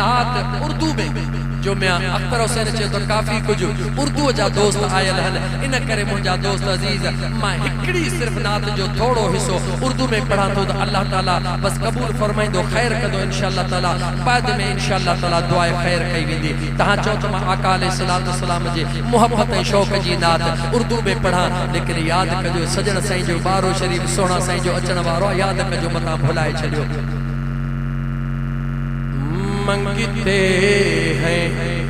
नात उर्दू में जो मैं अख्तर हुसैन चे तो काफ़ी कुछ उर्दू जा दोस्त आयल हन इन करे मुंहिंजा दोस्त अज़ीज़ मां हिकिड़ी सिर्फ़ नात जो थोड़ो हिस्सो उर्दू में पढ़ा तो अल्लाह ताला बस कबूल फरमाइंदो खैर कंदो इंशाअल्लाह ताला बाद में इंशाअल्लाह ताला दुआए खैर कई वेंदी तहां चओ त मां आका अलैहिस्सलातु वस्सलाम जे मोहब्बत ऐं शौक़ जी नात उर्दू में पढ़ा लेकिन याद कजो सजण साईं जो बारो शरीफ सोना साईं जो अचण वारो याद कजो मतां भुलाए छॾियो मंगते हैं